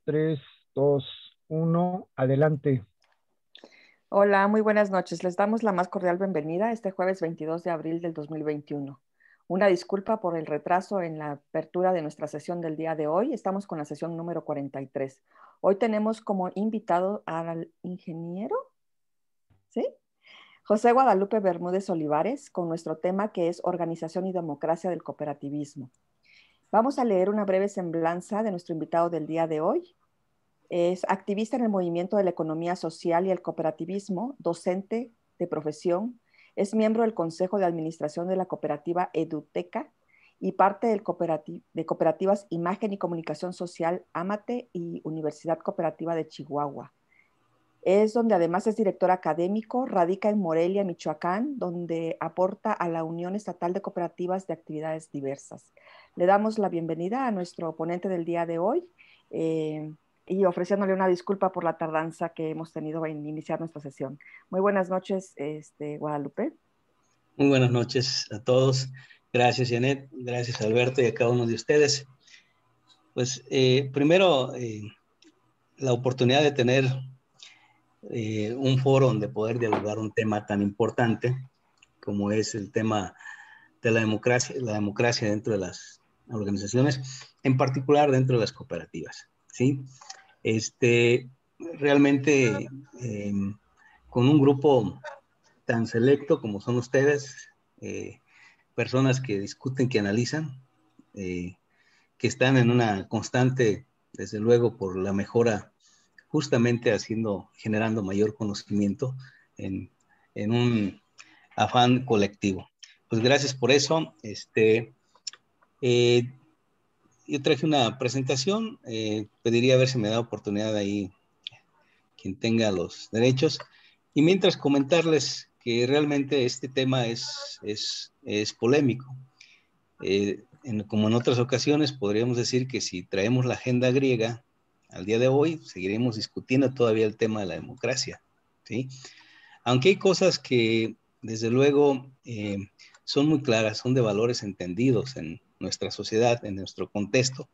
3, 2, 1, adelante. Hola, muy buenas noches. Les damos la más cordial bienvenida este jueves 22 de abril del 2021. Una disculpa por el retraso en la apertura de nuestra sesión del día de hoy. Estamos con la sesión número 43. Hoy tenemos como invitado al ingeniero, ¿sí? José Guadalupe Bermúdez Olivares, con nuestro tema que es Organización y Democracia del Cooperativismo. Vamos a leer una breve semblanza de nuestro invitado del día de hoy. Es activista en el movimiento de la economía social y el cooperativismo, docente de profesión, es miembro del Consejo de Administración de la cooperativa Eduteca y parte de cooperativas Imagen y Comunicación Social Amate y Universidad Cooperativa de Chihuahua. Es donde además es director académico, radica en Morelia, Michoacán, donde aporta a la Unión Estatal de Cooperativas de Actividades Diversas. Le damos la bienvenida a nuestro ponente del día de hoy y ofreciéndole una disculpa por la tardanza que hemos tenido en iniciar nuestra sesión. Muy buenas noches, Guadalupe. Muy buenas noches a todos. Gracias, Janet. Gracias, Alberto, y a cada uno de ustedes. Pues primero, la oportunidad de tener un foro donde poder dialogar un tema tan importante como es el tema de la democracia dentro de las organizaciones, en particular dentro de las cooperativas, ¿sí? Realmente, con un grupo tan selecto como son ustedes, personas que discuten, que analizan, que están en una constante, desde luego, por la mejora, justamente generando mayor conocimiento en un afán colectivo. Pues gracias por eso. Yo traje una presentación, pediría a ver si me da oportunidad ahí quien tenga los derechos. Y mientras comentarles que realmente este tema es polémico. Como en otras ocasiones, podríamos decir que si traemos la agenda griega al día de hoy, seguiremos discutiendo todavía el tema de la democracia, ¿sí? Aunque hay cosas que, desde luego, son muy claras, son de valores entendidos en nuestra sociedad, en nuestro contexto,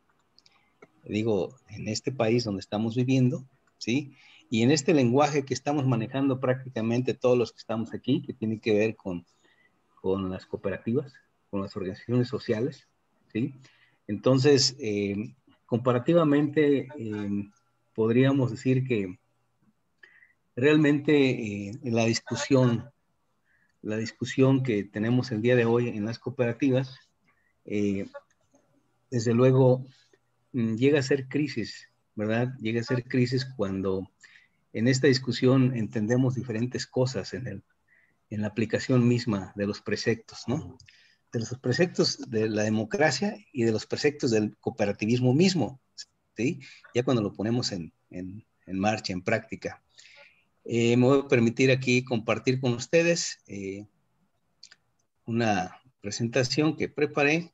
digo, en este país donde estamos viviendo, ¿sí? Y en este lenguaje que estamos manejando prácticamente todos los que estamos aquí, que tiene que ver con las cooperativas, con las organizaciones sociales, ¿sí? Entonces, comparativamente, podríamos decir que realmente la discusión que tenemos el día de hoy en las cooperativas, desde luego, llega a ser crisis, ¿verdad? Llega a ser crisis cuando en esta discusión entendemos diferentes cosas en la aplicación misma de los preceptos, ¿no? De los preceptos de la democracia y de los preceptos del cooperativismo mismo, ¿sí? Ya cuando lo ponemos en marcha, en práctica. Me voy a permitir aquí compartir con ustedes una presentación que preparé.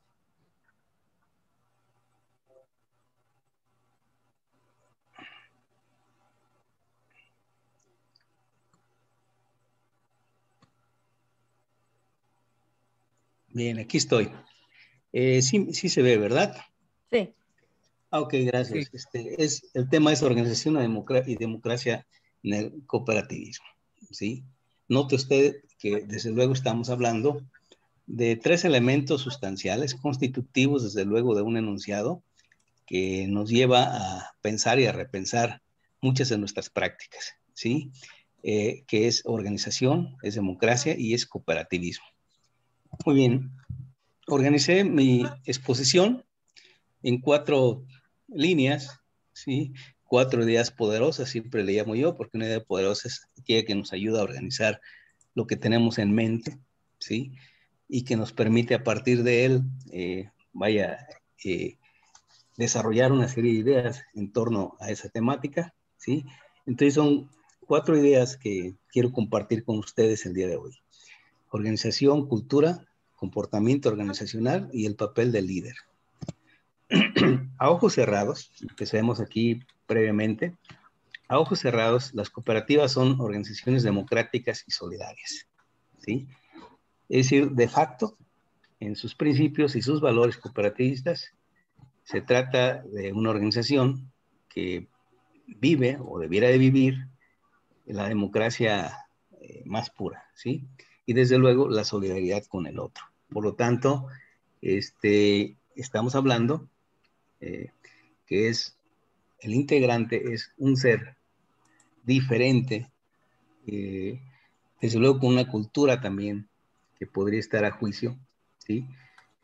Bien, aquí estoy. Sí se ve, ¿verdad? Sí. Ok, gracias. Sí. El tema es organización y democracia en el cooperativismo, ¿sí? Note usted que desde luego estamos hablando de tres elementos sustanciales constitutivos, desde luego, de un enunciado que nos lleva a pensar y a repensar muchas de nuestras prácticas, ¿sí? Que es organización, es democracia y es cooperativismo. Muy bien, organicé mi exposición en 4 líneas, ¿sí? 4 ideas poderosas, siempre le llamo yo, porque una idea poderosa es aquella que nos ayuda a organizar lo que tenemos en mente, ¿sí? Y que nos permite a partir de él, desarrollar una serie de ideas en torno a esa temática, ¿sí? Entonces son 4 ideas que quiero compartir con ustedes el día de hoy. Organización, cultura, comportamiento organizacional y el papel del líder. A ojos cerrados, que sabemos aquí previamente, a ojos cerrados, las cooperativas son organizaciones democráticas y solidarias, ¿sí? Es decir, de facto, en sus principios y sus valores cooperativistas, se trata de una organización que vive o debiera de vivir la democracia más pura, ¿sí? Y desde luego la solidaridad con el otro. Por lo tanto, estamos hablando que el integrante es un ser diferente, desde luego con una cultura también que podría estar a juicio, ¿sí?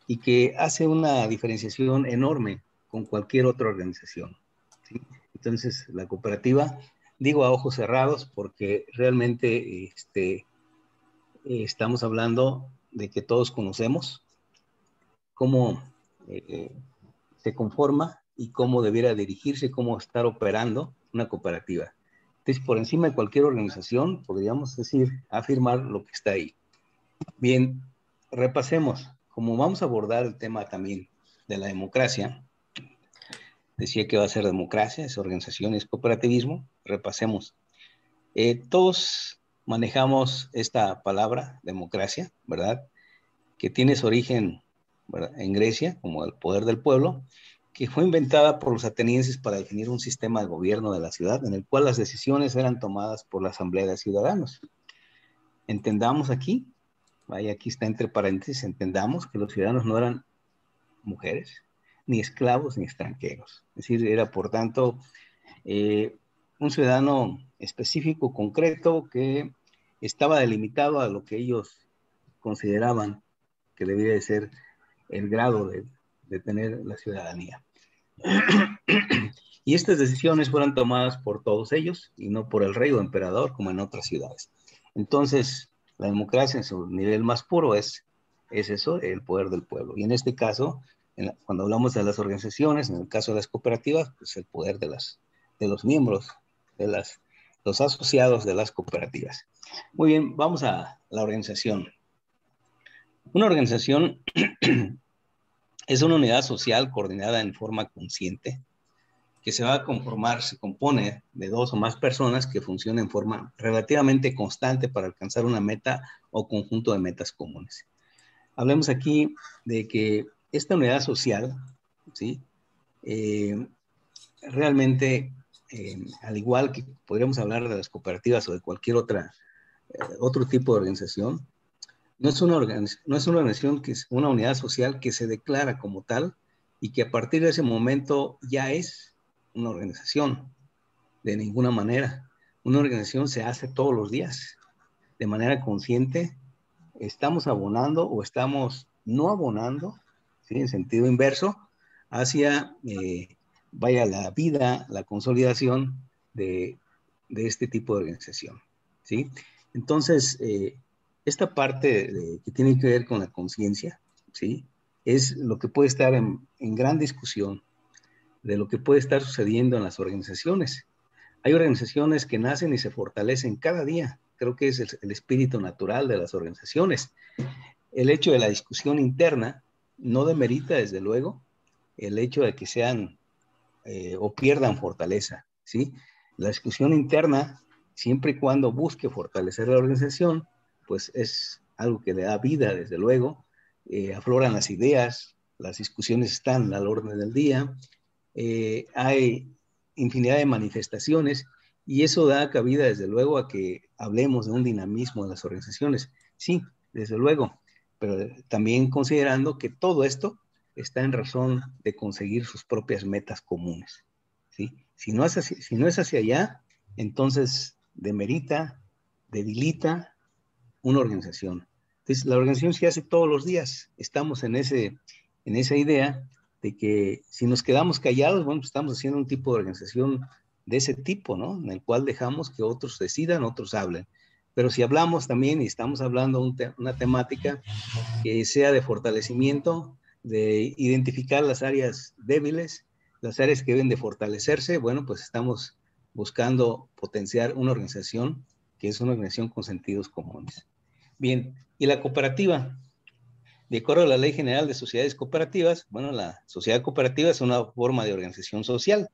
Y que hace una diferenciación enorme con cualquier otra organización, ¿sí? Entonces, la cooperativa, digo a ojos cerrados porque realmente estamos hablando de que todos conocemos cómo se conforma y cómo debiera dirigirse, cómo estar operando una cooperativa. Entonces, por encima de cualquier organización, podríamos decir, afirmar lo que está ahí. Bien, repasemos. Como vamos a abordar el tema también de la democracia, decía que va a ser democracia, es organización, es cooperativismo, repasemos. Todos manejamos esta palabra, democracia, ¿verdad? Que tiene su origen, ¿verdad?, en Grecia, como el poder del pueblo, que fue inventada por los atenienses para definir un sistema de gobierno de la ciudad en el cual las decisiones eran tomadas por la asamblea de ciudadanos. Entendamos aquí, vaya, aquí está entre paréntesis, entendamos que los ciudadanos no eran mujeres, ni esclavos, ni extranjeros. Es decir, era por tanto un ciudadano específico, concreto, que estaba delimitado a lo que ellos consideraban que debía de ser el grado de tener la ciudadanía. Y estas decisiones fueron tomadas por todos ellos y no por el rey o emperador como en otras ciudades. Entonces, la democracia en su nivel más puro es eso, el poder del pueblo. Y en este caso, cuando hablamos de las organizaciones, en el caso de las cooperativas, pues el poder de los miembros, los asociados de las cooperativas. Muy bien, vamos a la organización. Una organización es una unidad social coordinada en forma consciente que se va a conformar, se compone de dos o más personas que funcionan en forma relativamente constante para alcanzar una meta o conjunto de metas comunes. Hablemos aquí de que esta unidad social, ¿sí? Realmente, al igual que podríamos hablar de las cooperativas o de cualquier otro tipo de organización, no es una organización que es una unidad social que se declara como tal y que a partir de ese momento ya es una organización, de ninguna manera. Una organización se hace todos los días, de manera consciente. Estamos abonando o estamos no abonando, ¿sí?, en sentido inverso, hacia, vaya, la vida, la consolidación de este tipo de organización, ¿sí? Entonces, esta parte que tiene que ver con la conciencia, ¿sí?, es lo que puede estar en gran discusión de lo que puede estar sucediendo en las organizaciones. Hay organizaciones que nacen y se fortalecen cada día. Creo que es el espíritu natural de las organizaciones. El hecho de la discusión interna no demerita, desde luego, el hecho de que sean o pierdan fortaleza, ¿sí? La discusión interna, siempre y cuando busque fortalecer la organización, pues es algo que le da vida, desde luego. Afloran las ideas, las discusiones están al orden del día, hay infinidad de manifestaciones y eso da cabida, desde luego, a que hablemos de un dinamismo de las organizaciones. Sí, desde luego, pero también considerando que todo esto está en razón de conseguir sus propias metas comunes, ¿sí? Si no es hacia allá, entonces demerita, debilita una organización. Entonces, la organización se hace todos los días. Estamos en esa idea de que si nos quedamos callados, bueno, pues estamos haciendo un tipo de organización de ese tipo, ¿no? En el cual dejamos que otros decidan, otros hablen. Pero si hablamos también y estamos hablando una temática que sea de fortalecimiento, de identificar las áreas débiles, las áreas que deben de fortalecerse, bueno, pues estamos buscando potenciar una organización que es una organización con sentidos comunes. Bien, y la cooperativa. De acuerdo a la Ley General de Sociedades Cooperativas, bueno, la sociedad cooperativa es una forma de organización social,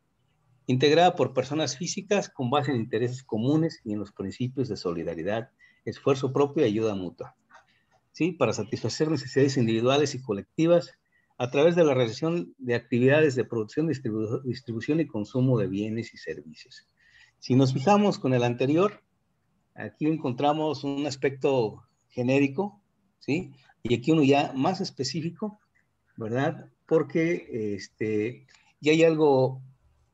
integrada por personas físicas con base en intereses comunes y en los principios de solidaridad, esfuerzo propio y ayuda mutua, ¿sí? Para satisfacer necesidades individuales y colectivas, a través de la realización de actividades de producción, distribución y consumo de bienes y servicios. Si nos fijamos con el anterior, aquí encontramos un aspecto genérico, ¿sí? Y aquí uno ya más específico, ¿verdad? Porque ya hay algo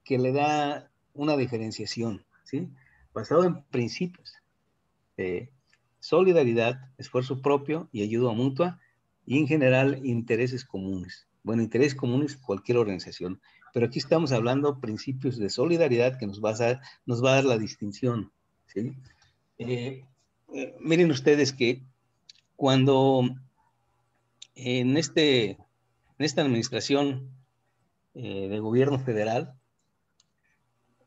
que le da una diferenciación, ¿sí? Basado en principios de solidaridad, esfuerzo propio y ayuda mutua, y en general intereses comunes. Bueno, intereses comunes cualquier organización, pero aquí estamos hablando de principios de solidaridad que nos va a dar la distinción, ¿sí? Miren ustedes que cuando en esta administración de gobierno federal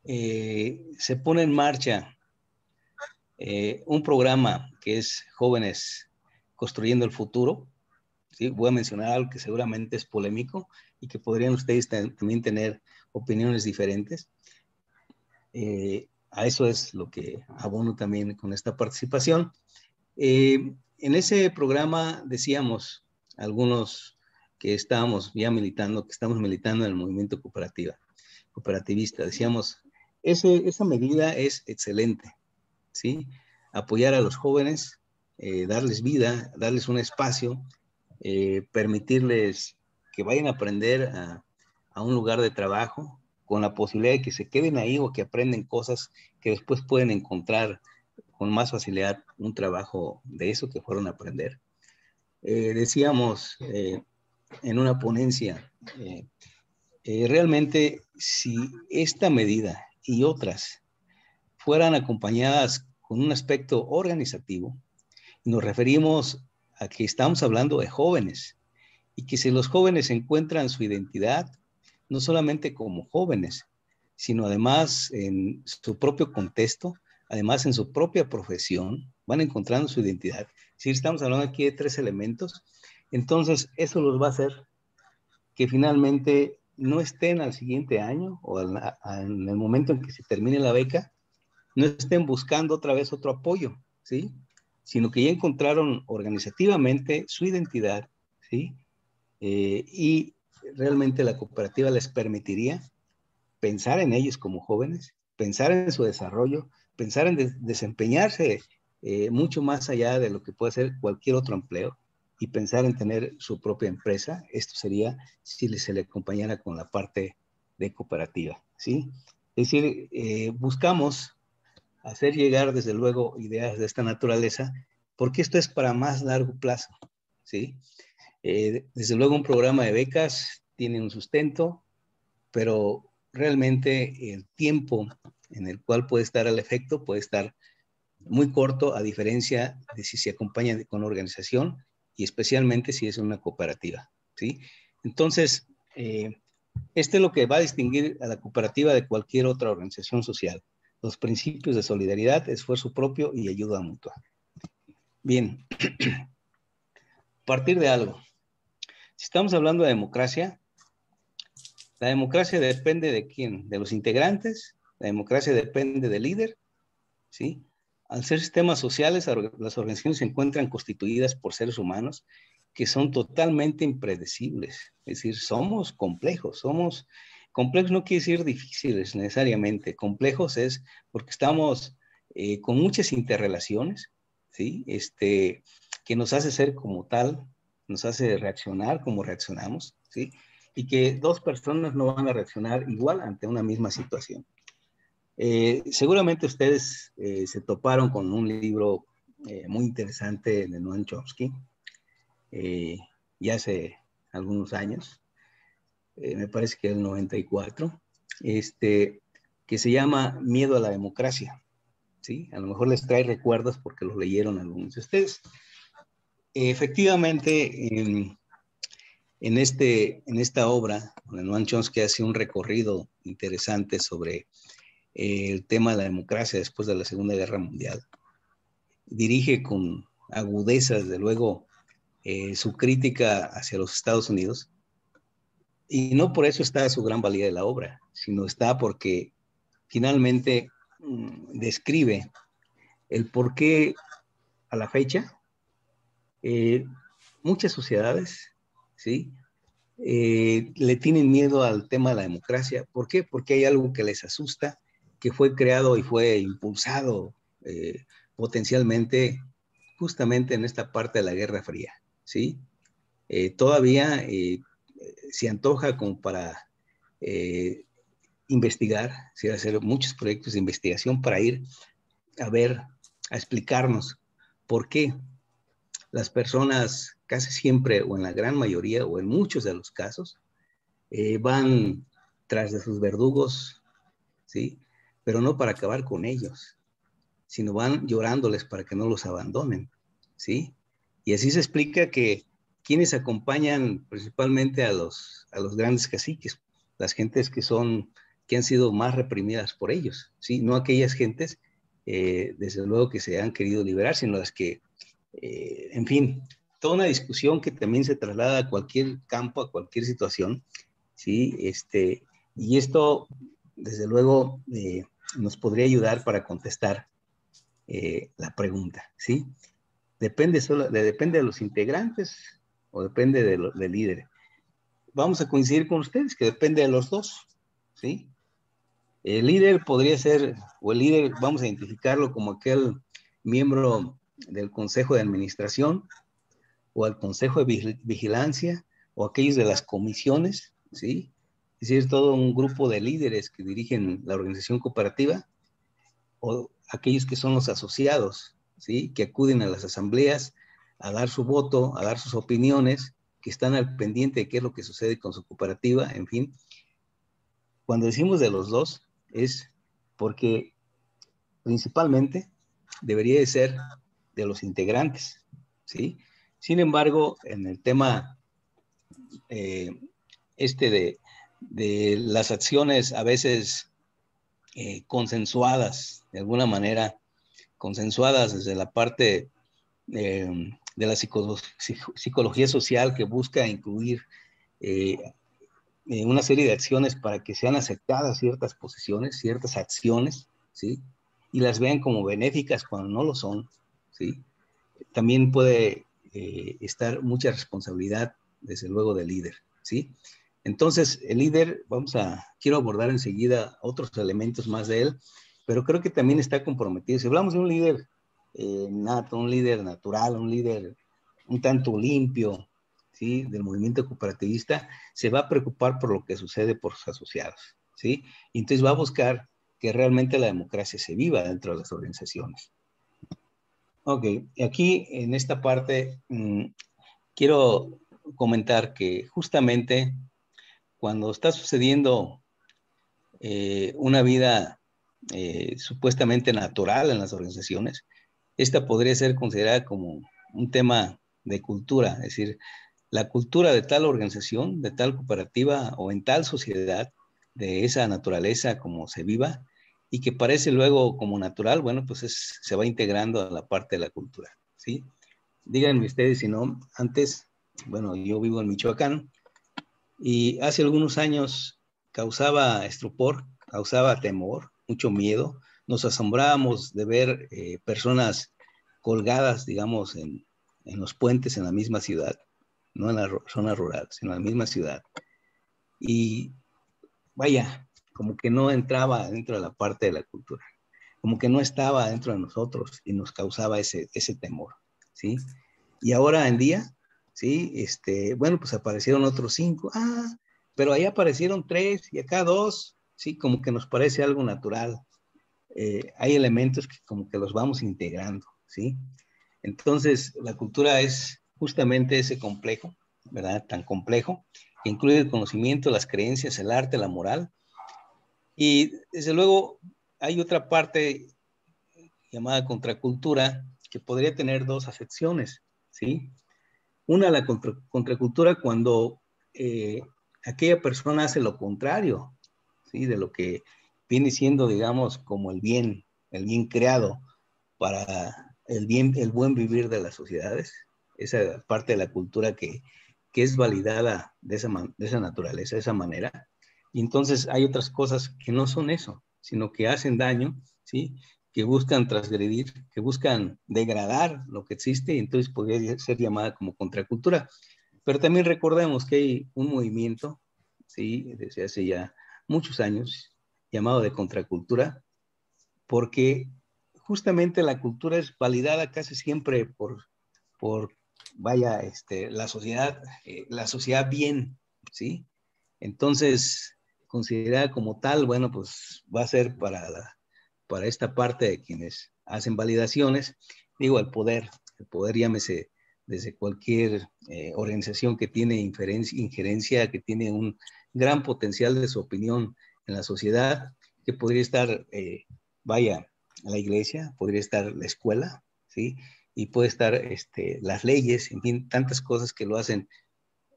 se pone en marcha un programa que es Jóvenes Construyendo el Futuro, ¿sí? Voy a mencionar algo que seguramente es polémico y que podrían ustedes también tener opiniones diferentes. A eso es lo que abono también con esta participación. En ese programa decíamos algunos que estábamos ya militando, que estamos militando en el movimiento cooperativista, decíamos, esa medida es excelente, ¿sí? Apoyar a los jóvenes, darles vida, darles un espacio, permitirles que vayan a aprender a un lugar de trabajo, con la posibilidad de que se queden ahí o que aprenden cosas que después pueden encontrar con más facilidad un trabajo de eso que fueron a aprender. Decíamos en una ponencia, realmente si esta medida y otras fueran acompañadas con un aspecto organizativo, nos referimos a que estamos hablando de jóvenes y que si los jóvenes encuentran su identidad, no solamente como jóvenes, sino además en su propio contexto, además en su propia profesión, van encontrando su identidad. Si estamos hablando aquí de 3 elementos, entonces eso los va a hacer que finalmente no estén al siguiente año o en el momento en que se termine la beca, no estén buscando otra vez otro apoyo, ¿sí? Sino que ya encontraron organizativamente su identidad, ¿sí? Y realmente la cooperativa les permitiría pensar en ellos como jóvenes, pensar en su desarrollo, pensar en desempeñarse mucho más allá de lo que puede ser cualquier otro empleo y pensar en tener su propia empresa. Esto sería si se le acompañara con la parte de cooperativa, ¿sí? Es decir, buscamos hacer llegar desde luego ideas de esta naturaleza porque esto es para más largo plazo, ¿sí? Desde luego un programa de becas tiene un sustento, pero realmente el tiempo en el cual puede estar el efecto puede estar muy corto, a diferencia de si se acompaña con organización y especialmente si es una cooperativa, ¿sí? Entonces, este es lo que va a distinguir a la cooperativa de cualquier otra organización social. Los principios de solidaridad, esfuerzo propio y ayuda mutua. Bien, partir de algo. Si estamos hablando de democracia, la democracia depende de quién, de los integrantes, la democracia depende del líder, ¿sí? Al ser sistemas sociales, las organizaciones se encuentran constituidas por seres humanos que son totalmente impredecibles, es decir, somos complejos no quiere decir difíciles necesariamente, complejos es porque estamos con muchas interrelaciones, ¿sí? Que nos hace ser como tal, nos hace reaccionar como reaccionamos, ¿sí? Y que 2 personas no van a reaccionar igual ante una misma situación. Seguramente ustedes se toparon con un libro muy interesante de Noam Chomsky, ya hace algunos años, me parece que el 94, que se llama Miedo a la democracia, ¿sí? A lo mejor les trae recuerdos porque lo leyeron algunos de ustedes. Efectivamente, en esta obra, Noam Chomsky hace un recorrido interesante sobre el tema de la democracia después de la Segunda Guerra Mundial. Dirige con agudeza, desde luego, su crítica hacia los Estados Unidos. Y no por eso está su gran valía de la obra, sino está porque finalmente describe el por qué a la fecha muchas sociedades, ¿sí? le tienen miedo al tema de la democracia. ¿Por qué? Porque hay algo que les asusta, que fue creado y fue impulsado potencialmente justamente en esta parte de la Guerra Fría, ¿sí? Todavía se antoja como para investigar, ¿sí? Hacer muchos proyectos de investigación para ir a ver, a explicarnos por qué las personas casi siempre, o en la gran mayoría, o en muchos de los casos, van tras de sus verdugos, ¿sí? Pero no para acabar con ellos, sino van llorándoles para que no los abandonen, ¿sí? Y así se explica que quienes acompañan principalmente a los grandes caciques, las gentes que han sido más reprimidas por ellos, ¿sí? No aquellas gentes, desde luego, que se han querido liberar, sino las que, en fin, toda una discusión que también se traslada a cualquier campo, a cualquier situación, ¿sí? Y esto, desde luego, nos podría ayudar para contestar la pregunta, ¿sí? Depende de los integrantes o depende del líder. Vamos a coincidir con ustedes que depende de los dos, ¿sí? El líder podría ser, o el líder, vamos a identificarlo como aquel miembro del consejo de administración o al consejo de vigilancia o aquellos de las comisiones, ¿sí? Es decir, todo un grupo de líderes que dirigen la organización cooperativa, o aquellos que son los asociados, ¿sí? Que acuden a las asambleas a dar su voto, a dar sus opiniones, que están al pendiente de qué es lo que sucede con su cooperativa, en fin. Cuando decimos de los dos, es porque principalmente debería de ser de los integrantes, ¿sí? Sin embargo, en el tema de las acciones a veces consensuadas, de alguna manera, consensuadas desde la parte de la psicología social, que busca incluir una serie de acciones para que sean aceptadas ciertas posiciones, ciertas acciones, ¿sí? Y las vean como benéficas cuando no lo son, ¿sí? También puede estar mucha responsabilidad, desde luego, del líder, ¿sí? Entonces, el líder, quiero abordar enseguida otros elementos más de él, pero creo que también está comprometido. Si hablamos de un líder nato, un líder natural, un líder un tanto limpio, ¿sí? Del movimiento cooperativista, se va a preocupar por lo que sucede por sus asociados, ¿sí? Y entonces va a buscar que realmente la democracia se viva dentro de las organizaciones. Ok, aquí en esta parte quiero comentar que justamente cuando está sucediendo una vida supuestamente natural en las organizaciones, esta podría ser considerada como un tema de cultura, es decir, la cultura de tal organización, de tal cooperativa o en tal sociedad, de esa naturaleza como se viva y que parece luego como natural, bueno, pues se va integrando a la parte de la cultura, ¿sí? Díganme ustedes si no, antes, bueno, yo vivo en Michoacán y hace algunos años causaba estupor, causaba temor, mucho miedo. Nos asombrábamos de ver personas colgadas, digamos, en los puentes en la misma ciudad, no en la zona rural, sino en la misma ciudad. Y vaya, como que no entraba dentro de la parte de la cultura, como que no estaba dentro de nosotros y nos causaba ese temor, ¿sí? Y ahora en día, ¿sí? Bueno, pues aparecieron otros 5, pero ahí aparecieron 3 y acá 2, ¿sí? Como que nos parece algo natural. Hay elementos que como que los vamos integrando, ¿sí? Entonces, la cultura es justamente ese complejo, ¿verdad? Tan complejo, que incluye el conocimiento, las creencias, el arte, la moral. Y desde luego hay otra parte llamada contracultura que podría tener 2 acepciones, ¿sí? Una, la contracultura, cuando aquella persona hace lo contrario, ¿sí? De lo que viene siendo, digamos, como el bien creado para el buen vivir de las sociedades. Esa parte de la cultura que es validada de esa naturaleza, de esa manera. Y entonces hay otras cosas que no son eso, sino que hacen daño, ¿sí? Que buscan transgredir, que buscan degradar lo que existe, y entonces podría ser llamada como contracultura. Pero también recordemos que hay un movimiento, ¿sí? Desde hace ya muchos años, llamado de contracultura, porque justamente la cultura es validada casi siempre por la sociedad bien, ¿sí? Entonces, considerada como tal, bueno, pues va a ser para esta parte de quienes hacen validaciones, digo, el poder llámese desde cualquier organización que tiene injerencia, que tiene un gran potencial de su opinión en la sociedad, que podría estar, la iglesia, podría estar la escuela, ¿sí? Y puede estar las leyes, en fin, tantas cosas que lo hacen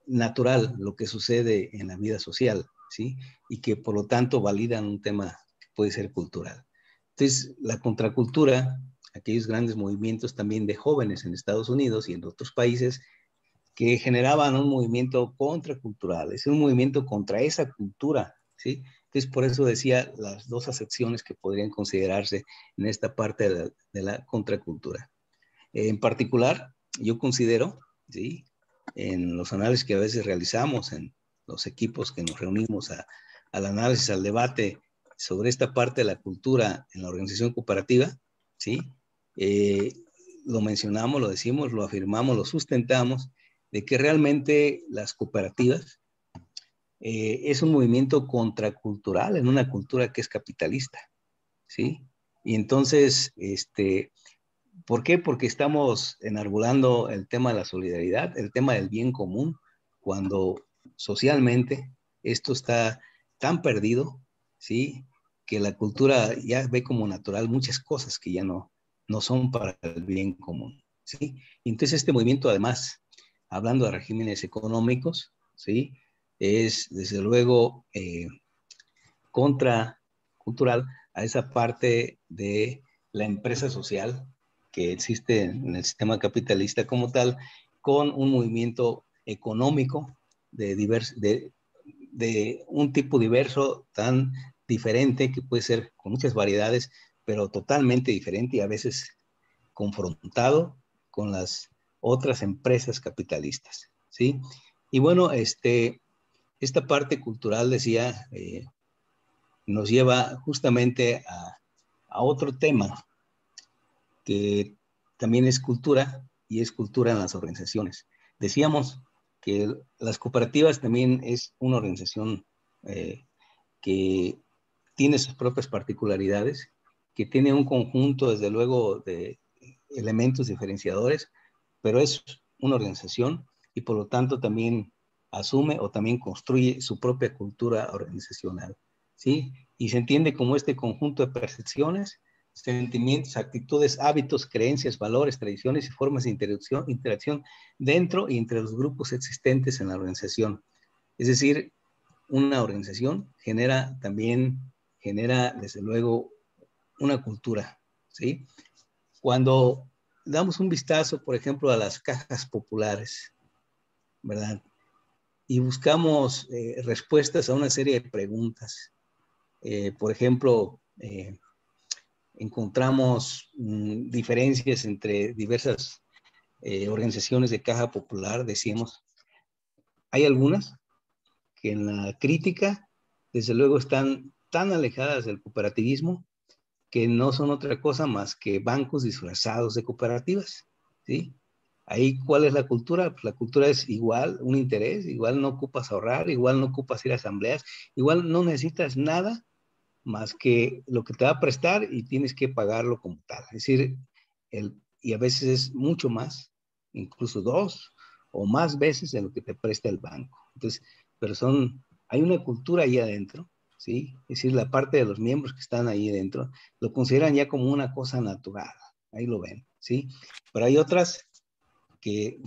natural, lo que sucede en la vida social, ¿sí? Y que por lo tanto validan un tema que puede ser cultural. Entonces, la contracultura, aquellos grandes movimientos también de jóvenes en Estados Unidos y en otros países, que generaban un movimiento contracultural, es un movimiento contra esa cultura, ¿sí? Entonces, por eso decía las dos acepciones que podrían considerarse en esta parte de la contracultura. En particular, yo considero, ¿sí? En los análisis que a veces realizamos, en los equipos que nos reunimos al análisis, al debate sobre esta parte de la cultura en la organización cooperativa, ¿sí? Lo mencionamos, lo decimos, lo afirmamos, lo sustentamos, de que realmente las cooperativas es un movimiento contracultural en una cultura que es capitalista, ¿sí? Y entonces, ¿por qué? Porque estamos enarbolando el tema de la solidaridad, el tema del bien común, cuando socialmente esto está tan perdido, ¿sí? Que la cultura ya ve como natural muchas cosas que ya no son para el bien común, ¿sí? Y entonces este movimiento, además, hablando de regímenes económicos, ¿sí? Es desde luego contracultural a esa parte de la empresa social que existe en el sistema capitalista como tal, con un movimiento económico de un tipo diverso, tan diferente, que puede ser con muchas variedades, pero totalmente diferente y a veces confrontado con las otras empresas capitalistas, ¿sí? Y bueno, esta parte cultural, decía, nos lleva justamente a otro tema que también es cultura, y es cultura en las organizaciones. Decíamos que las cooperativas también es una organización que tiene sus propias particularidades, que tiene un conjunto, desde luego, de elementos diferenciadores, pero es una organización y por lo tanto también asume o también construye su propia cultura organizacional, ¿sí? Y se entiende como este conjunto de percepciones, sentimientos, actitudes, hábitos, creencias, valores, tradiciones y formas de interacción dentro y entre los grupos existentes en la organización. Es decir, una organización genera desde luego una cultura, ¿sí? Cuando damos un vistazo, por ejemplo, a las cajas populares, ¿verdad? Y buscamos respuestas a una serie de preguntas. Por ejemplo, encontramos diferencias entre diversas organizaciones de caja popular, decíamos. Hay algunas que en la crítica, desde luego, están tan alejadas del cooperativismo que no son otra cosa más que bancos disfrazados de cooperativas, ¿sí? Ahí, ¿cuál es la cultura? Pues la cultura es igual, un interés, igual no ocupas ahorrar, igual no ocupas ir a asambleas, igual no necesitas nada más que lo que te va a prestar y tienes que pagarlo como tal. Es decir, y a veces es mucho más, incluso 2 o más veces de lo que te presta el banco. Entonces, pero hay una cultura ahí adentro, ¿sí? Es decir, la parte de los miembros que están ahí dentro lo consideran ya como una cosa natural, ahí lo ven, ¿sí? Pero hay otras que,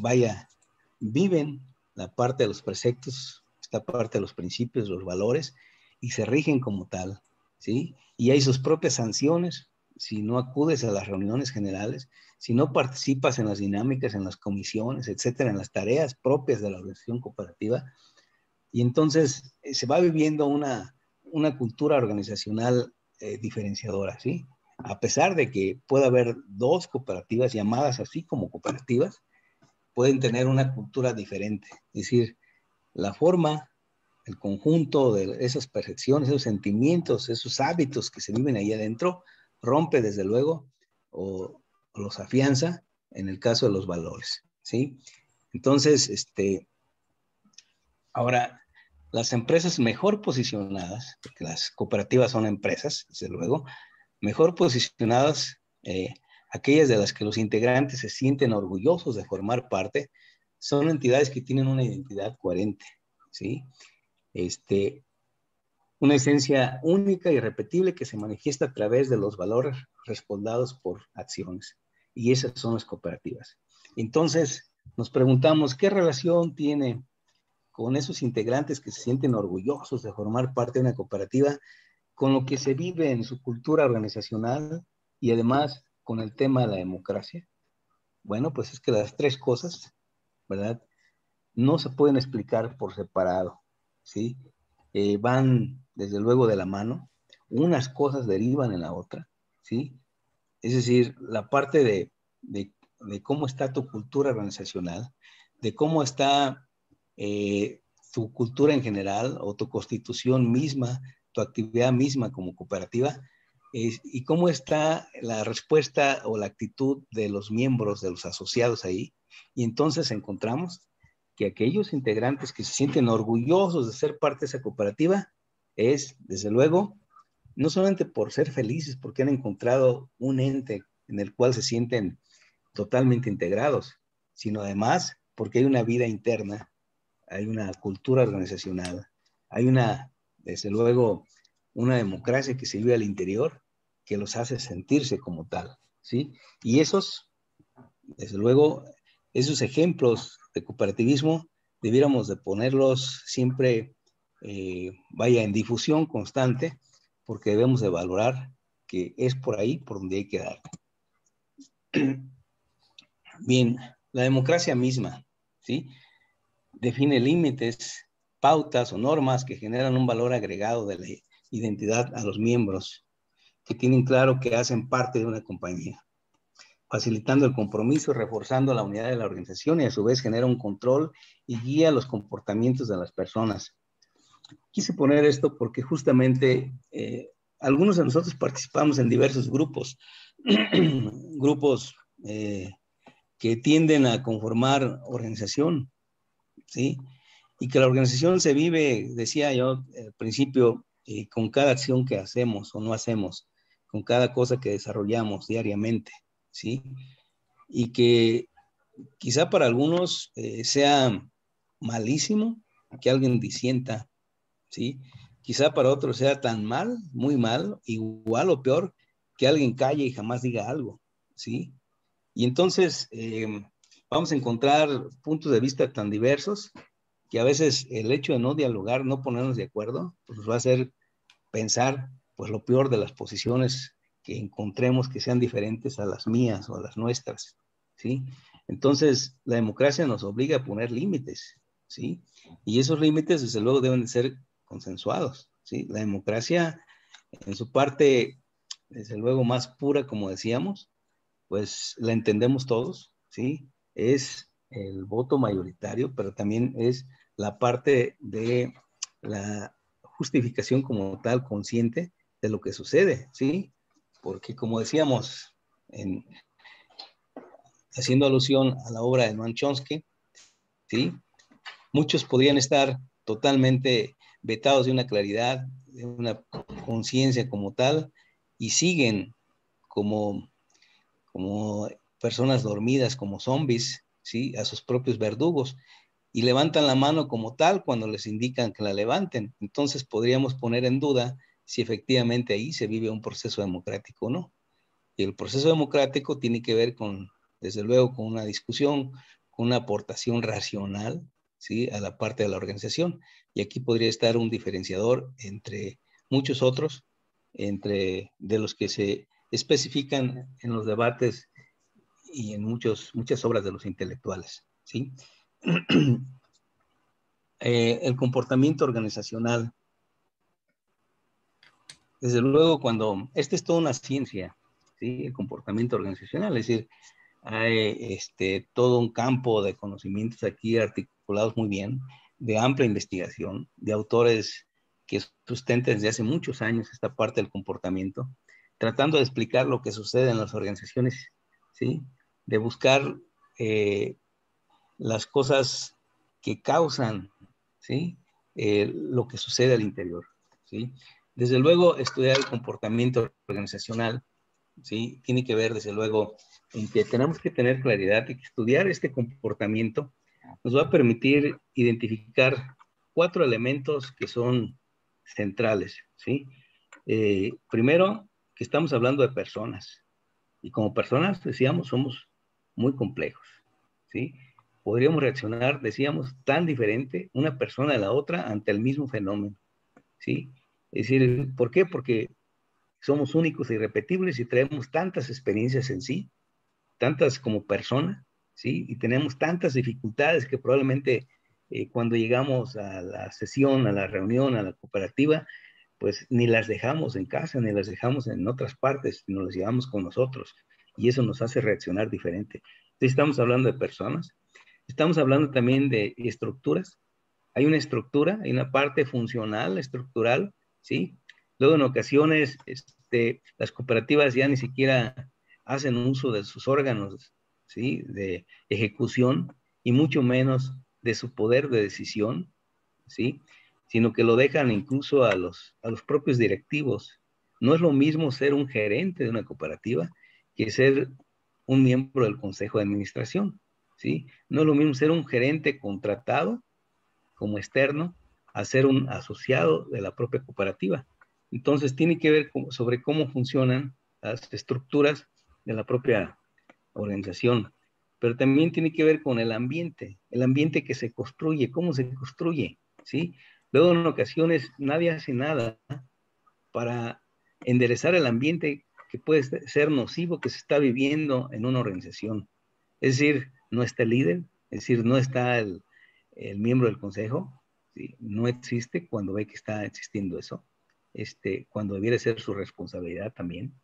viven la parte de los preceptos, esta parte de los principios, los valores, y se rigen como tal, ¿sí? Y hay sus propias sanciones si no acudes a las reuniones generales, si no participas en las dinámicas, en las comisiones, etcétera, en las tareas propias de la organización cooperativa. Y entonces se va viviendo una cultura organizacional diferenciadora, ¿sí? A pesar de que pueda haber 2 cooperativas llamadas así como cooperativas, pueden tener una cultura diferente. Es decir, la forma, el conjunto de esas percepciones, esos sentimientos, esos hábitos que se viven ahí adentro, rompe desde luego o los afianza en el caso de los valores, ¿sí? Entonces, ahora, las empresas mejor posicionadas, porque las cooperativas son empresas, desde luego, mejor posicionadas, aquellas de las que los integrantes se sienten orgullosos de formar parte, son entidades que tienen una identidad coherente, ¿sí? Una esencia única y irrepetible que se manifiesta a través de los valores respaldados por acciones. Y esas son las cooperativas. Entonces, nos preguntamos, ¿qué relación tiene con esos integrantes que se sienten orgullosos de formar parte de una cooperativa con lo que se vive en su cultura organizacional y además con el tema de la democracia? Bueno, pues es que las tres cosas, ¿verdad?, no se pueden explicar por separado, ¿sí? Van desde luego de la mano, unas cosas derivan en la otra, ¿sí? Es decir, la parte de cómo está tu cultura organizacional, de cómo está tu cultura en general o tu constitución misma, tu actividad misma como cooperativa, y cómo está la respuesta o la actitud de los miembros, de los asociados ahí. Y entonces encontramos que aquellos integrantes que se sienten orgullosos de ser parte de esa cooperativa es, desde luego, no solamente por ser felices, porque han encontrado un ente en el cual se sienten totalmente integrados, sino además porque hay una vida interna, hay una cultura organizacional, hay una, desde luego, una democracia que se vive al interior que los hace sentirse como tal, ¿sí? Y esos, desde luego, esos ejemplos de cooperativismo debiéramos de ponerlos siempre, vaya, en difusión constante, porque debemos de valorar que es por ahí por donde hay que dar. Bien, la democracia misma, ¿sí?, define límites, pautas o normas que generan un valor agregado de la identidad a los miembros, que tienen claro que hacen parte de una compañía, facilitando el compromiso, reforzando la unidad de la organización y a su vez genera un control y guía los comportamientos de las personas. Quise poner esto porque justamente algunos de nosotros participamos en diversos grupos, grupos que tienden a conformar organización, ¿sí? Y que la organización se vive, decía yo al principio, con cada acción que hacemos o no hacemos, con cada cosa que desarrollamos diariamente, ¿sí? Y que quizá para algunos sea malísimo que alguien disienta, ¿sí? Quizá para otros sea tan mal, muy mal, igual o peor, que alguien calle y jamás diga algo, ¿sí? Y entonces vamos a encontrar puntos de vista tan diversos que a veces el hecho de no dialogar, no ponernos de acuerdo, pues nos va a hacer pensar pues lo peor de las posiciones que encontremos que sean diferentes a las mías o a las nuestras, ¿sí? Entonces, la democracia nos obliga a poner límites, ¿sí? Y esos límites, desde luego, deben de ser consensuados, ¿sí? La democracia, en su parte, desde luego, más pura, como decíamos, pues la entendemos todos, ¿sí? Es el voto mayoritario, pero también es la parte de la justificación como tal, consciente de lo que sucede, ¿sí? Porque como decíamos, haciendo alusión a la obra de Noam Chomsky, ¿sí?, muchos podrían estar totalmente vetados de una claridad, de una conciencia como tal, y siguen como personas dormidas, como zombies, ¿sí?, a sus propios verdugos, y levantan la mano como tal cuando les indican que la levanten. Entonces podríamos poner en duda si efectivamente ahí se vive un proceso democrático o no. Y el proceso democrático tiene que ver con, desde luego, con una discusión, con una aportación racional, ¿sí?, a la parte de la organización. Y aquí podría estar un diferenciador entre muchos otros, entre de los que se especifican en los debates y en muchas obras de los intelectuales, ¿sí? El comportamiento organizacional. Desde luego, cuando, esta es toda una ciencia, ¿sí?, el comportamiento organizacional, es decir, Hay todo un campo de conocimientos aquí articulados muy bien, de amplia investigación, de autores que sustentan desde hace muchos años esta parte del comportamiento, tratando de explicar lo que sucede en las organizaciones, ¿sí? De buscar las cosas que causan, ¿sí? Lo que sucede al interior, ¿sí? Desde luego, estudiar el comportamiento organizacional, ¿sí? Tiene que ver, desde luego, en que tenemos que tener claridad y que estudiar este comportamiento nos va a permitir identificar 4 elementos que son centrales, ¿sí? Primero, que estamos hablando de personas, y como personas, decíamos, somos muy complejos, ¿sí? Podríamos reaccionar, decíamos, tan diferente una persona de la otra ante el mismo fenómeno, ¿sí? Es decir, ¿por qué? Porque somos únicos e irrepetibles y traemos tantas experiencias en sí, tantas como persona, ¿sí? Y tenemos tantas dificultades que probablemente cuando llegamos a la sesión, a la reunión, a la cooperativa, pues ni las dejamos en casa, ni las dejamos en otras partes, sino las llevamos con nosotros. Y eso nos hace reaccionar diferente. Entonces estamos hablando de personas, estamos hablando también de estructuras. Hay una estructura, hay una parte funcional, estructural, ¿sí? Luego en ocasiones las cooperativas ya ni siquiera hacen uso de sus órganos, ¿sí? De ejecución y mucho menos de su poder de decisión, ¿sí? Sino que lo dejan incluso a los propios directivos. No es lo mismo ser un gerente de una cooperativa que ser un miembro del consejo de administración, ¿sí? No es lo mismo ser un gerente contratado como externo a ser un asociado de la propia cooperativa. Entonces tiene que ver sobre cómo funcionan las estructuras de la propia organización, pero también tiene que ver con el ambiente que se construye, cómo se construye, ¿sí? Luego en ocasiones nadie hace nada para enderezar el ambiente que puede ser nocivo que se está viviendo en una organización. Es decir, no está el líder, es decir, no está el miembro del consejo, ¿sí? No existe cuando ve que está existiendo eso, cuando debiera ser su responsabilidad también.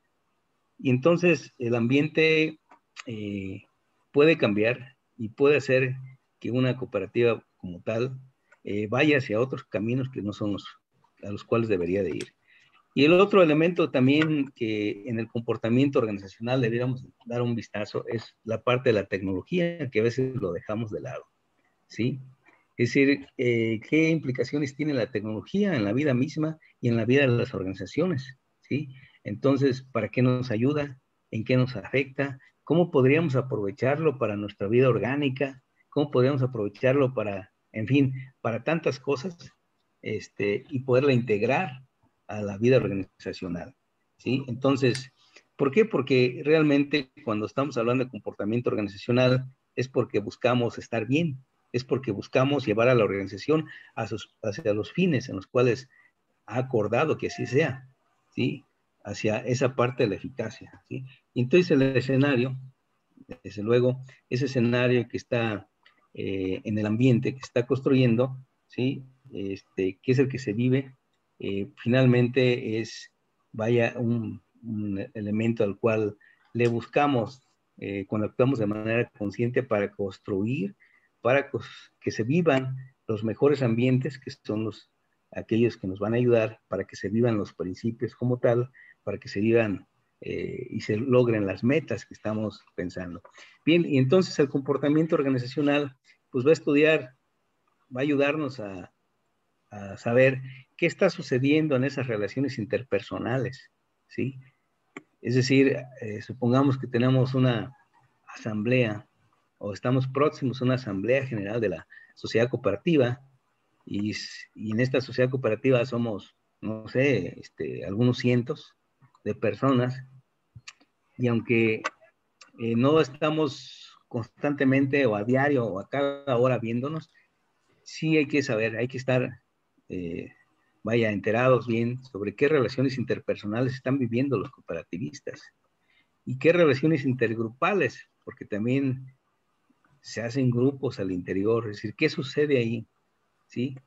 Y entonces el ambiente puede cambiar y puede hacer que una cooperativa como tal vaya hacia otros caminos que no son los a los cuales debería de ir. Y el otro elemento también que en el comportamiento organizacional deberíamos dar un vistazo es la parte de la tecnología, que a veces lo dejamos de lado, ¿sí? Es decir, ¿qué implicaciones tiene la tecnología en la vida misma y en la vida de las organizaciones? ¿Sí? Entonces, ¿para qué nos ayuda? ¿En qué nos afecta? ¿Cómo podríamos aprovecharlo para nuestra vida orgánica? ¿Cómo podríamos aprovecharlo para, en fin, para tantas cosas, y poderla integrar a la vida organizacional? ¿Sí? Entonces, ¿por qué? Porque realmente cuando estamos hablando de comportamiento organizacional es porque buscamos estar bien, es porque buscamos llevar a la organización hacia los fines en los cuales ha acordado que así sea, ¿sí? Hacia esa parte de la eficacia, ¿sí? Y entonces el escenario, desde luego, ese escenario que está en el ambiente, que está construyendo, ¿sí? Que es el que se vive, finalmente es, vaya, un elemento al cual le buscamos cuando actuamos de manera consciente para construir, para que se vivan los mejores ambientes, que son aquellos que nos van a ayudar para que se vivan los principios como tal, para que se vivan y se logren las metas que estamos pensando. Bien, y entonces el comportamiento organizacional, pues va a estudiar, va a ayudarnos a saber qué está sucediendo en esas relaciones interpersonales, ¿sí? Es decir, supongamos que tenemos una asamblea o estamos próximos a una asamblea general de la sociedad cooperativa y en esta sociedad cooperativa somos, no sé, algunos cientos de personas y aunque no estamos constantemente o a diario o a cada hora viéndonos, sí hay que saber, hay que estar, eh, vaya, enterados bien sobre qué relaciones interpersonales están viviendo los cooperativistas y qué relaciones intergrupales, porque también se hacen grupos al interior, es decir, qué sucede ahí, ¿sí?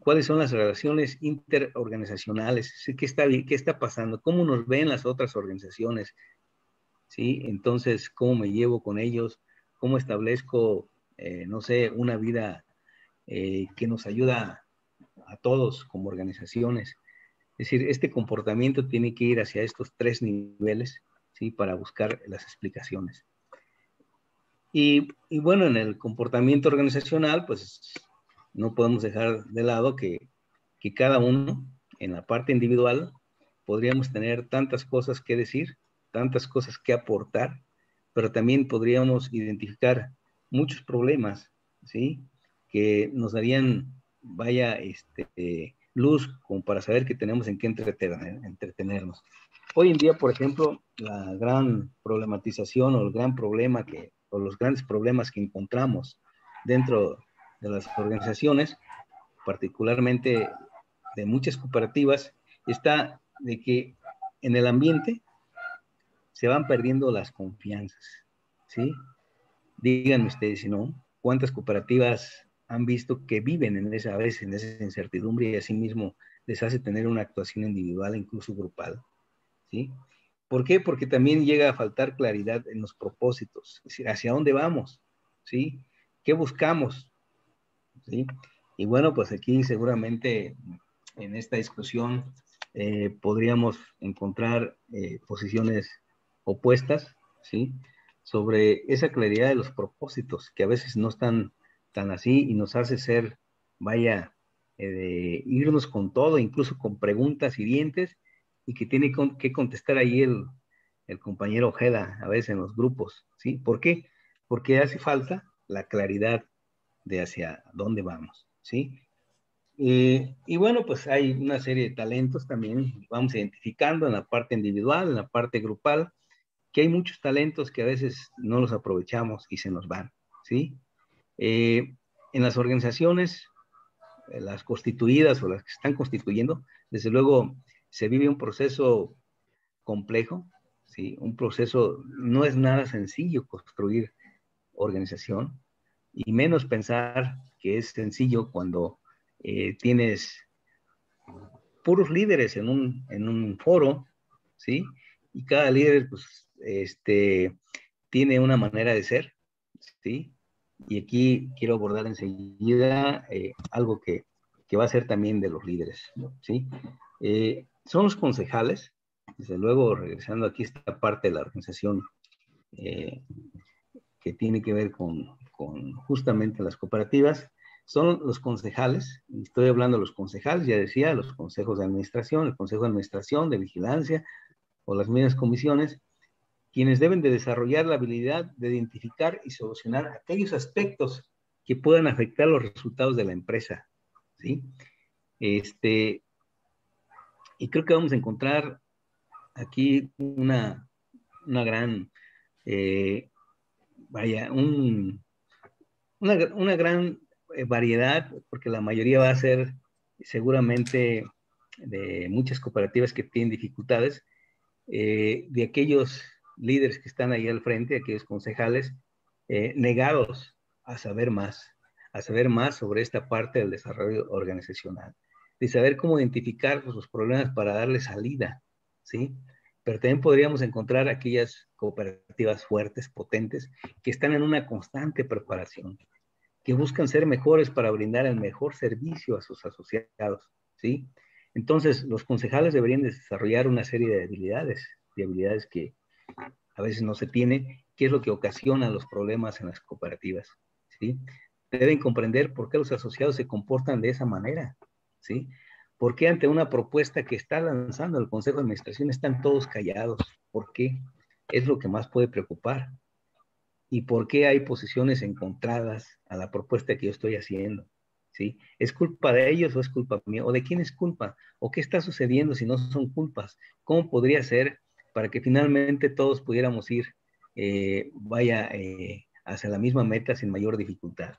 ¿Cuáles son las relaciones interorganizacionales? ¿Qué está pasando? ¿Cómo nos ven las otras organizaciones? ¿sí? Entonces, ¿cómo me llevo con ellos? ¿Cómo establezco, no sé, una vida que nos ayuda a todos como organizaciones? Es decir, este comportamiento tiene que ir hacia estos 3 niveles, ¿sí? Para buscar las explicaciones. Y bueno, en el comportamiento organizacional, pues no podemos dejar de lado que cada uno, en la parte individual, podríamos tener tantas cosas que decir, tantas cosas que aportar, pero también podríamos identificar muchos problemas, ¿sí? Que nos darían, vaya, luz como para saber que tenemos en qué entretenernos. Hoy en día, por ejemplo, la gran problematización o el gran problema o los grandes problemas que encontramos dentro de las organizaciones, particularmente de muchas cooperativas, está de que en el ambiente se van perdiendo las confianzas, ¿sí? Díganme ustedes, si no, ¿cuántas cooperativas han visto que viven a veces en esa incertidumbre y asimismo les hace tener una actuación individual, incluso grupal, ¿sí? ¿Por qué? Porque también llega a faltar claridad en los propósitos, es decir, hacia dónde vamos, ¿sí? ¿Qué buscamos? ¿Sí? Y bueno, pues aquí seguramente en esta discusión podríamos encontrar posiciones opuestas, ¿sí? Sobre esa claridad de los propósitos, que a veces no están tan así y nos hace ser, vaya, de irnos con todo, incluso con preguntas hirientes, y que tiene que contestar ahí el compañero Ojeda, a veces en los grupos, ¿sí? ¿Por qué? Porque hace falta la claridad de hacia dónde vamos, ¿sí? Y bueno, pues hay una serie de talentos también, vamos identificando en la parte individual, en la parte grupal, que hay muchos talentos que a veces no los aprovechamos y se nos van, ¿sí? En las organizaciones, las constituidas o las que se están constituyendo, desde luego se vive un proceso complejo, ¿sí? Un proceso, no es nada sencillo construir organización, y menos pensar que es sencillo cuando tienes puros líderes en un foro, ¿sí? Y cada líder, pues, tiene una manera de ser, ¿sí? Y aquí quiero abordar enseguida algo que va a ser también de los líderes, ¿sí? Son los concejales, desde luego, regresando aquí a esta parte de la organización que tiene que ver con justamente las cooperativas, son los concejales, y estoy hablando de los concejales, ya decía, los consejos de administración, el consejo de administración, de vigilancia, o las mismas comisiones, quienes deben de desarrollar la habilidad de identificar y solucionar aquellos aspectos que puedan afectar los resultados de la empresa, ¿sí? Y creo que vamos a encontrar aquí una gran, vaya, una gran variedad, porque la mayoría va a ser seguramente de muchas cooperativas que tienen dificultades, de aquellos líderes que están ahí al frente, aquellos concejales, negados a saber más sobre esta parte del desarrollo organizacional, de saber cómo identificar los problemas para darle salida, ¿sí? Pero también podríamos encontrar aquellas cooperativas fuertes, potentes, que están en una constante preparación, que buscan ser mejores para brindar el mejor servicio a sus asociados, ¿sí? Entonces, los concejales deberían desarrollar una serie de habilidades que a veces no se tiene, que es lo que ocasiona los problemas en las cooperativas, ¿sí? Deben comprender por qué los asociados se comportan de esa manera, ¿sí? ¿Por qué ante una propuesta que está lanzando el Consejo de Administración están todos callados? ¿Por qué? Es lo que más puede preocupar. ¿Y por qué hay posiciones encontradas a la propuesta que yo estoy haciendo? ¿Sí? ¿Es culpa de ellos o es culpa mía? ¿O de quién es culpa? ¿O qué está sucediendo si no son culpas? ¿Cómo podría ser para que finalmente todos pudiéramos ir, hacia la misma meta sin mayor dificultad?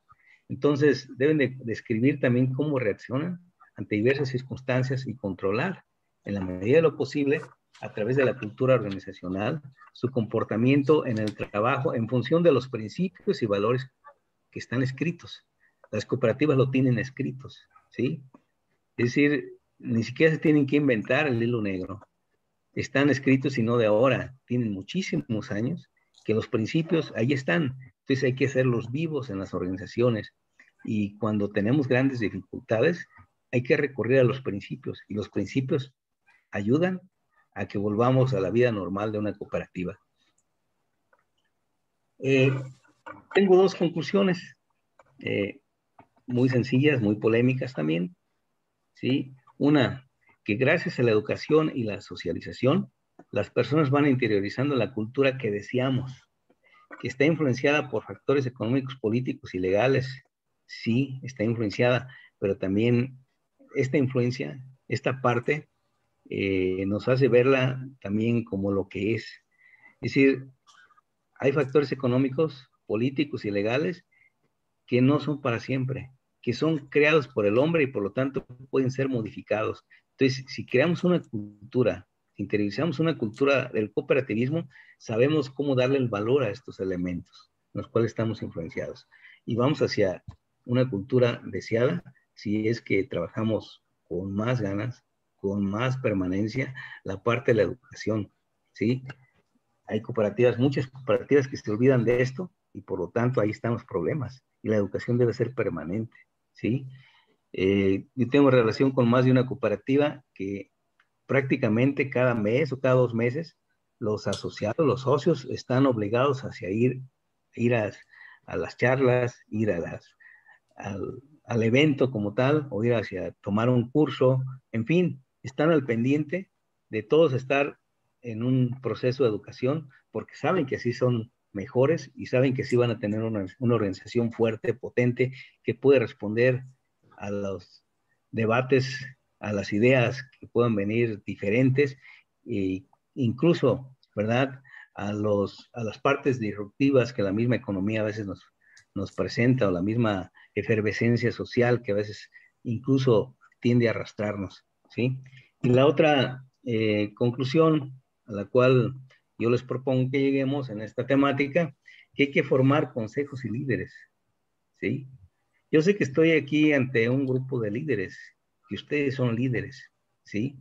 Entonces, deben de describir también cómo reaccionan ante diversas circunstancias y controlar, en la medida de lo posible, a través de la cultura organizacional, su comportamiento en el trabajo en función de los principios y valores que están escritos. Las cooperativas lo tienen escritos, ¿sí? Es decir, ni siquiera se tienen que inventar el hilo negro. están escritos y no de ahora, tienen muchísimos años, que los principios ahí están. Entonces hay que hacerlos vivos en las organizaciones. Y cuando tenemos grandes dificultades, hay que recurrir a los principios. Y los principios ayudan a que volvamos a la vida normal de una cooperativa. Tengo dos conclusiones muy sencillas, muy polémicas también. ¿Sí? Una, que gracias a la educación y la socialización, las personas van interiorizando la cultura que deseamos, que está influenciada por factores económicos, políticos y legales. Sí, está influenciada, pero también esta influencia, esta parte, nos hace verla también como lo que es. Es decir, hay factores económicos, políticos y legales que no son para siempre, que son creados por el hombre y por lo tanto pueden ser modificados. Entonces, si creamos una cultura, interiorizamos una cultura del cooperativismo, sabemos cómo darle el valor a estos elementos en los cuales estamos influenciados. Y vamos hacia una cultura deseada si es que trabajamos con más ganas, con más permanencia, la parte de la educación, ¿sí? Hay cooperativas, muchas cooperativas que se olvidan de esto y por lo tanto ahí están los problemas. Y la educación debe ser permanente, ¿sí? Yo tengo relación con más de una cooperativa que prácticamente cada mes o cada 2 meses los asociados, los socios están obligados hacia ir a las charlas, ir al evento como tal, o ir hacia tomar un curso, en fin, están al pendiente de todos estar en un proceso de educación porque saben que así son mejores y saben que sí van a tener una organización fuerte, potente, que puede responder a los debates, a las ideas que puedan venir diferentes e incluso, ¿verdad? A las partes disruptivas que la misma economía a veces nos presenta o la misma efervescencia social que a veces incluso tiende a arrastrarnos, ¿sí? Y la otra conclusión a la cual yo les propongo que lleguemos en esta temática, que hay que formar consejos y líderes, ¿sí? Yo sé que estoy aquí ante un grupo de líderes, que ustedes son líderes, ¿sí?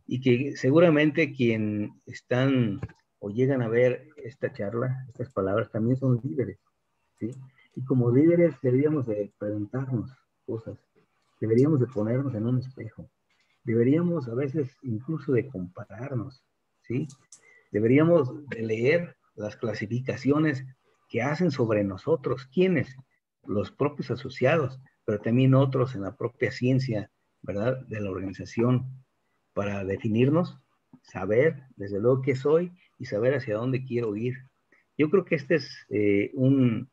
Y que seguramente quien están o llegan a ver esta charla, estas palabras, también son líderes, ¿sí? Y como líderes deberíamos de preguntarnos cosas, deberíamos de ponernos en un espejo, deberíamos a veces incluso de compararnos, ¿sí? Deberíamos de leer las clasificaciones que hacen sobre nosotros, ¿quiénes? Los propios asociados, pero también otros en la propia ciencia, ¿verdad? De la organización, para definirnos, saber desde luego qué soy y saber hacia dónde quiero ir. Yo creo que este es un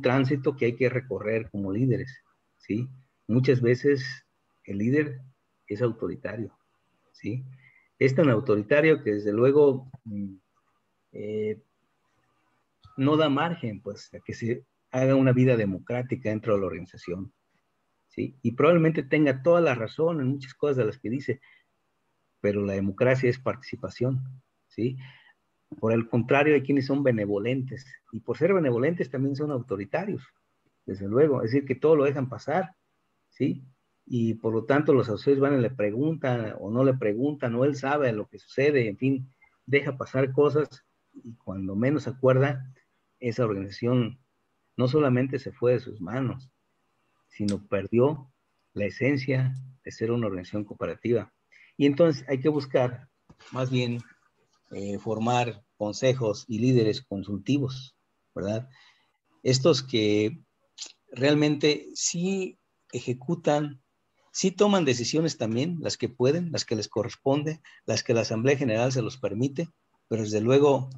tránsito que hay que recorrer como líderes, ¿sí? Muchas veces el líder es autoritario, ¿sí? Es tan autoritario que desde luego no da margen, pues, a que se haga una vida democrática dentro de la organización, ¿sí? Y probablemente tenga toda la razón en muchas cosas de las que dice, pero la democracia es participación, ¿sí? Por el contrario, hay quienes son benevolentes, y por ser benevolentes también son autoritarios, desde luego, es decir, que todo lo dejan pasar, ¿sí? Y por lo tanto los asociados van y le preguntan, o no le preguntan, o él sabe lo que sucede, en fin, deja pasar cosas, y cuando menos se acuerda, esa organización no solamente se fue de sus manos, sino perdió la esencia de ser una organización cooperativa. Y entonces hay que buscar, más bien, formar consejos y líderes consultivos, ¿verdad? Estos que realmente sí ejecutan, sí toman decisiones también, las que pueden, las que les corresponde, las que la Asamblea General se los permite, pero desde luego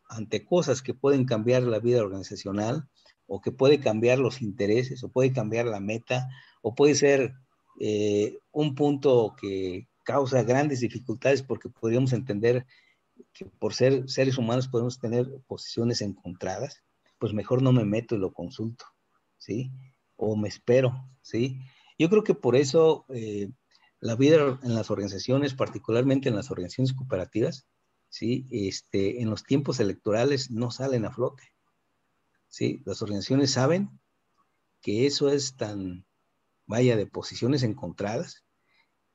ante cosas que pueden cambiar la vida organizacional o que puede cambiar los intereses o puede cambiar la meta o puede ser un punto que causa grandes dificultades porque podríamos entender que por ser seres humanos podemos tener posiciones encontradas, pues mejor no me meto y lo consulto, ¿sí? O me espero, ¿sí? Yo creo que por eso la vida en las organizaciones, particularmente en las organizaciones cooperativas, ¿sí? En los tiempos electorales no salen a flote, ¿sí? Las organizaciones saben que eso es tan, vaya, de posiciones encontradas,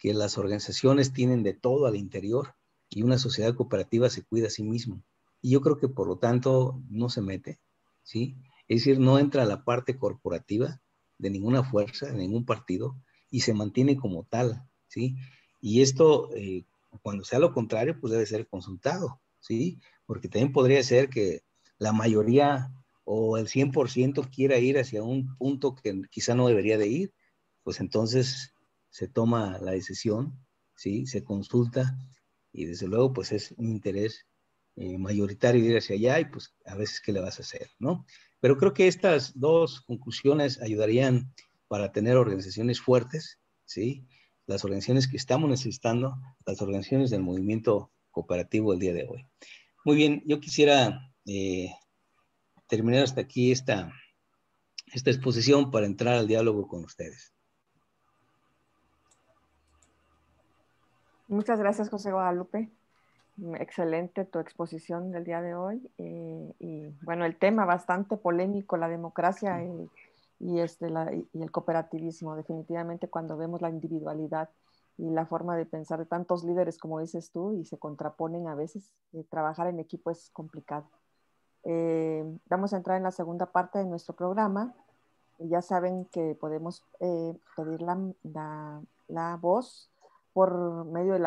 que las organizaciones tienen de todo al interior y una sociedad cooperativa se cuida a sí mismo. Y yo creo que por lo tanto no se mete, ¿sí? Es decir, no entra a la parte corporativa de ninguna fuerza, de ningún partido, y se mantiene como tal, ¿sí? Y esto, cuando sea lo contrario, pues debe ser consultado, ¿sí? Porque también podría ser que la mayoría o el 100% quiera ir hacia un punto que quizá no debería de ir, pues entonces se toma la decisión, ¿sí? Se consulta y desde luego pues es un interés mayoritario ir hacia allá y pues a veces qué le vas a hacer, ¿no? Pero creo que estas dos conclusiones ayudarían para tener organizaciones fuertes, ¿sí? Las organizaciones que estamos necesitando, las organizaciones del movimiento cooperativo el día de hoy. Muy bien, yo quisiera terminar hasta aquí esta exposición para entrar al diálogo con ustedes. Muchas gracias, José Guadalupe. Excelente tu exposición del día de hoy. Y bueno, el tema bastante polémico, la democracia y el cooperativismo. Definitivamente cuando vemos la individualidad y la forma de pensar de tantos líderes, como dices tú, y se contraponen a veces, trabajar en equipo es complicado. Vamos a entrar en la segunda parte de nuestro programa. Ya saben que podemos pedir la voz por medio de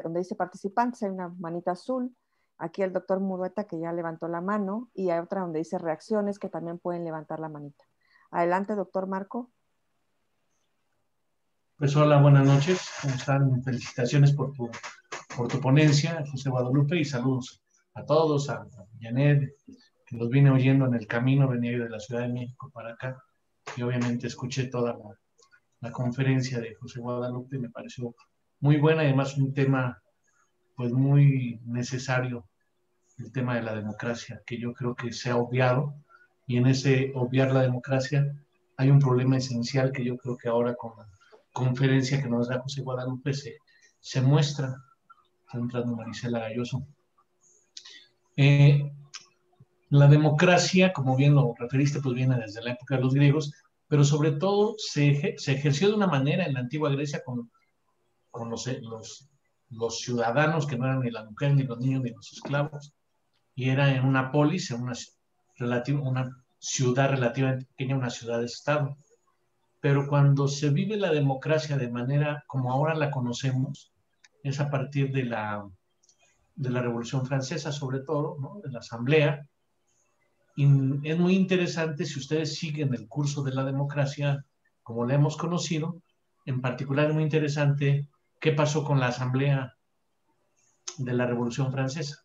donde dice participantes, hay una manita azul. Aquí el doctor Murueta, que ya levantó la mano, y hay otra donde dice reacciones, que también pueden levantar la manita. Adelante, doctor Marco. Pues hola, buenas noches. ¿Cómo están? Felicitaciones por tu ponencia, José Guadalupe, y saludos a todos, a Janet, que los vine oyendo en el camino, venía yo de la Ciudad de México para acá, y obviamente escuché toda la conferencia de José Guadalupe, me pareció muy buena, y además un tema pues muy necesario, el tema de la democracia, que yo creo que se ha obviado, y en ese obviar la democracia hay un problema esencial que yo creo que ahora con la conferencia que nos da José Guadalupe se muestra. Está entrando Marisela Galloso. La democracia, como bien lo referiste, pues viene desde la época de los griegos, pero sobre todo se ejerció de una manera en la antigua Grecia con los ciudadanos que no eran ni las mujeres, ni los niños, ni los esclavos, y era en una polis, en una ciudad relativamente pequeña, una ciudad-estado. Pero cuando se vive la democracia de manera como ahora la conocemos, es a partir de la Revolución Francesa, sobre todo, ¿no? De la Asamblea. Y es muy interesante si ustedes siguen el curso de la democracia como la hemos conocido. En particular es muy interesante qué pasó con la Asamblea de la Revolución Francesa.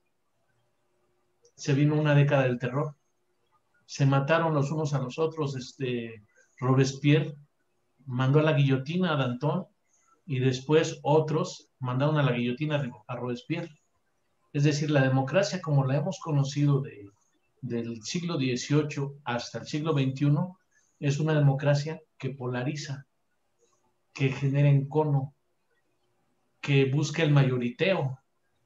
Se vino una década del terror. Se mataron los unos a los otros. Robespierre mandó a la guillotina a Danton y después otros mandaron a la guillotina a Robespierre. Es decir, la democracia como la hemos conocido del siglo XVIII hasta el siglo XXI es una democracia que polariza, que genera encono, que busca el mayoriteo.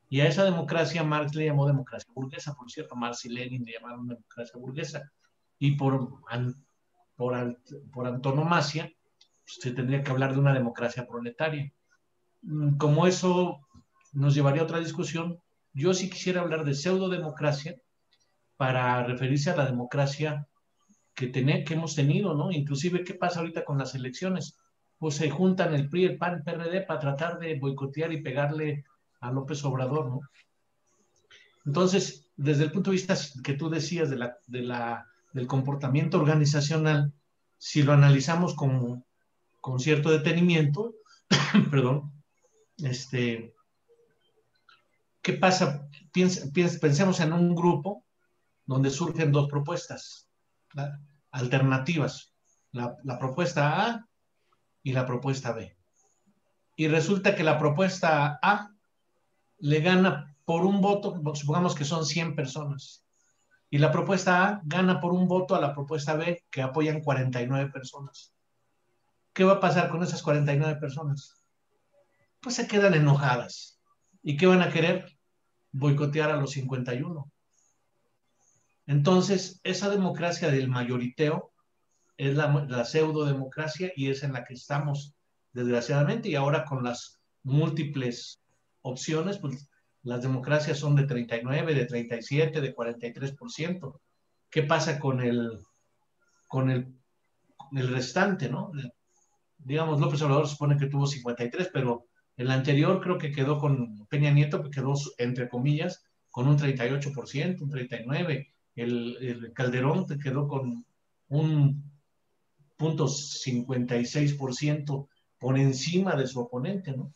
Y a esa democracia Marx le llamó democracia burguesa, por cierto, Marx y Lenin le llamaron democracia burguesa. Y por antonomasia, se tendría que hablar de una democracia proletaria. Como eso nos llevaría a otra discusión, yo sí quisiera hablar de pseudodemocracia para referirse a la democracia que hemos tenido, ¿no? Inclusive, ¿qué pasa ahorita con las elecciones? Pues se juntan el PRI, el PAN, el PRD para tratar de boicotear y pegarle a López Obrador, ¿no? Entonces, desde el punto de vista que tú decías del comportamiento organizacional, si lo analizamos con cierto detenimiento, perdón, ¿qué pasa? Pensemos en un grupo donde surgen dos propuestas alternativas, la propuesta A y la propuesta B. Y resulta que la propuesta A le gana por un voto, supongamos que son 100 personas, y la propuesta A gana por un voto a la propuesta B, que apoyan 49 personas. ¿Qué va a pasar con esas 49 personas? Pues se quedan enojadas. ¿Y qué van a querer? Boicotear a los 51. Entonces, esa democracia del mayoriteo es la pseudodemocracia y es en la que estamos desgraciadamente, y ahora con las múltiples opciones, pues las democracias son de 39, de 37, de 43%. ¿Qué pasa con el restante, ¿no? Digamos, López Obrador supone que tuvo 53, pero el anterior creo que quedó con Peña Nieto, que quedó, entre comillas, con un 38%, un 39%. El Calderón quedó con un 0.56% por encima de su oponente, ¿no?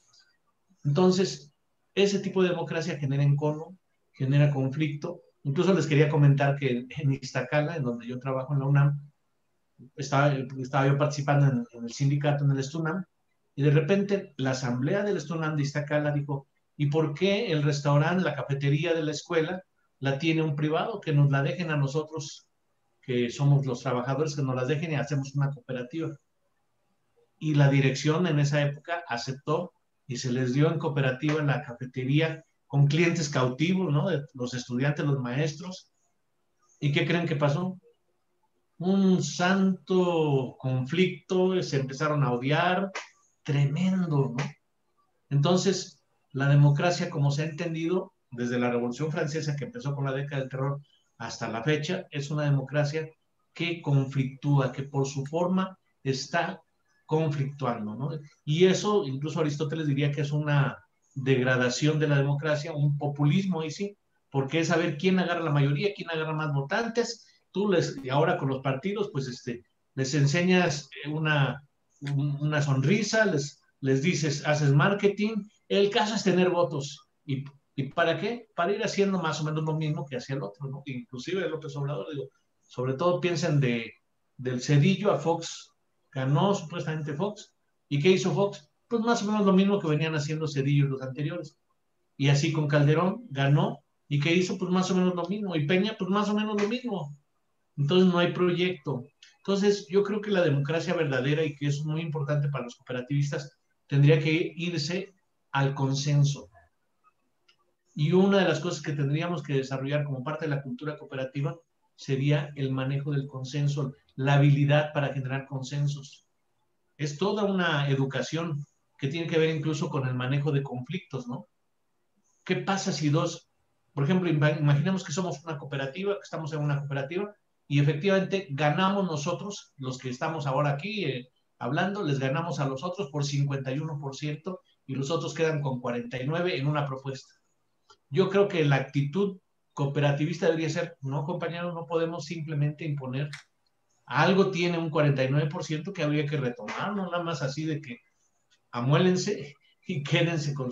Entonces, ese tipo de democracia genera encono, genera conflicto. Incluso les quería comentar que en Iztacala, en donde yo trabajo en la UNAM, estaba yo participando en el sindicato, en el Estunam, y de repente la asamblea del Estunam de Iztacala dijo, ¿y por qué el restaurante, la cafetería de la escuela, la tiene un privado? Que nos la dejen a nosotros, que somos los trabajadores, que nos la dejen y hacemos una cooperativa. Y la dirección en esa época aceptó y se les dio en cooperativa la cafetería con clientes cautivos, ¿no? De los estudiantes, los maestros. ¿Y qué creen que pasó? Un santo conflicto, se empezaron a odiar, tremendo, ¿no? Entonces, la democracia, como se ha entendido desde la Revolución Francesa, que empezó con la década del terror, hasta la fecha, es una democracia que conflictúa, que por su forma está conflictuando, ¿no? Y eso, incluso Aristóteles diría que es una degradación de la democracia, un populismo, y sí, porque es saber quién agarra la mayoría, quién agarra más votantes. Y ahora con los partidos, pues les enseñas una sonrisa, les dices, haces marketing. El caso es tener votos. ¿Y para qué? Para ir haciendo más o menos lo mismo que hacía el otro, ¿no? Inclusive López Obrador, digo, sobre todo piensen del Cedillo a Fox. Ganó supuestamente Fox. ¿Y qué hizo Fox? Pues más o menos lo mismo que venían haciendo Cedillo los anteriores. Y así con Calderón ganó. ¿Y qué hizo? Pues más o menos lo mismo. Y Peña, pues más o menos lo mismo. Entonces no hay proyecto. Entonces yo creo que la democracia verdadera, y que es muy importante para los cooperativistas, tendría que irse al consenso. Y una de las cosas que tendríamos que desarrollar como parte de la cultura cooperativa sería el manejo del consenso, la habilidad para generar consensos. Es toda una educación que tiene que ver incluso con el manejo de conflictos, ¿no? ¿Qué pasa si por ejemplo, imaginemos que somos una cooperativa, que estamos en una cooperativa, y efectivamente ganamos nosotros, los que estamos ahora aquí hablando, les ganamos a los otros por 51% y los otros quedan con 49% en una propuesta. Yo creo que la actitud cooperativista debería ser, no compañeros, no podemos simplemente imponer. Algo tiene un 49% que habría que retomar, no nada más así de que amuélense y quédense con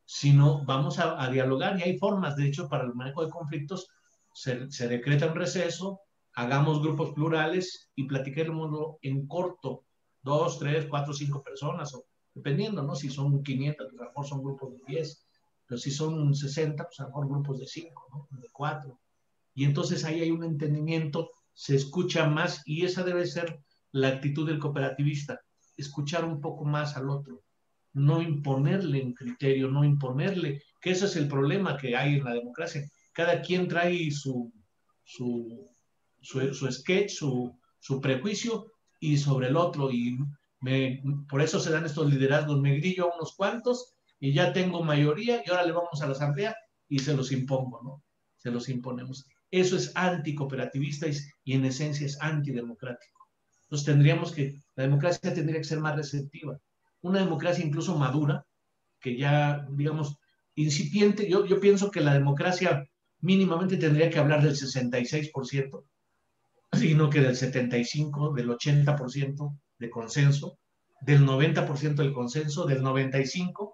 sino vamos a dialogar, y hay formas. De hecho, para el manejo de conflictos se decreta un receso, hagamos grupos plurales y platiquémoslo en corto, 2, 3, 4, 5 personas, o dependiendo, ¿no? Si son 500, a lo mejor son grupos de 10, pero si son 60, pues a lo mejor grupos de 5, ¿no? De 4. Y entonces ahí hay un entendimiento, se escucha más, y esa debe ser la actitud del cooperativista, escuchar un poco más al otro, no imponerle un criterio, no imponerle, que ese es el problema que hay en la democracia. Cada quien trae su sketch, su prejuicio, y sobre el otro, y por eso se dan estos liderazgos, me grillo a unos cuantos y ya tengo mayoría, y ahora le vamos a la asamblea y se los impongo, ¿no? Se los imponemos. Eso es anticooperativista y en esencia es antidemocrático. Entonces la democracia tendría que ser más receptiva. Una democracia incluso madura, que ya, digamos, incipiente. Yo pienso que la democracia mínimamente tendría que hablar del 66%, sino que del 75%, del 80% de consenso, del 90% del consenso, del 95%,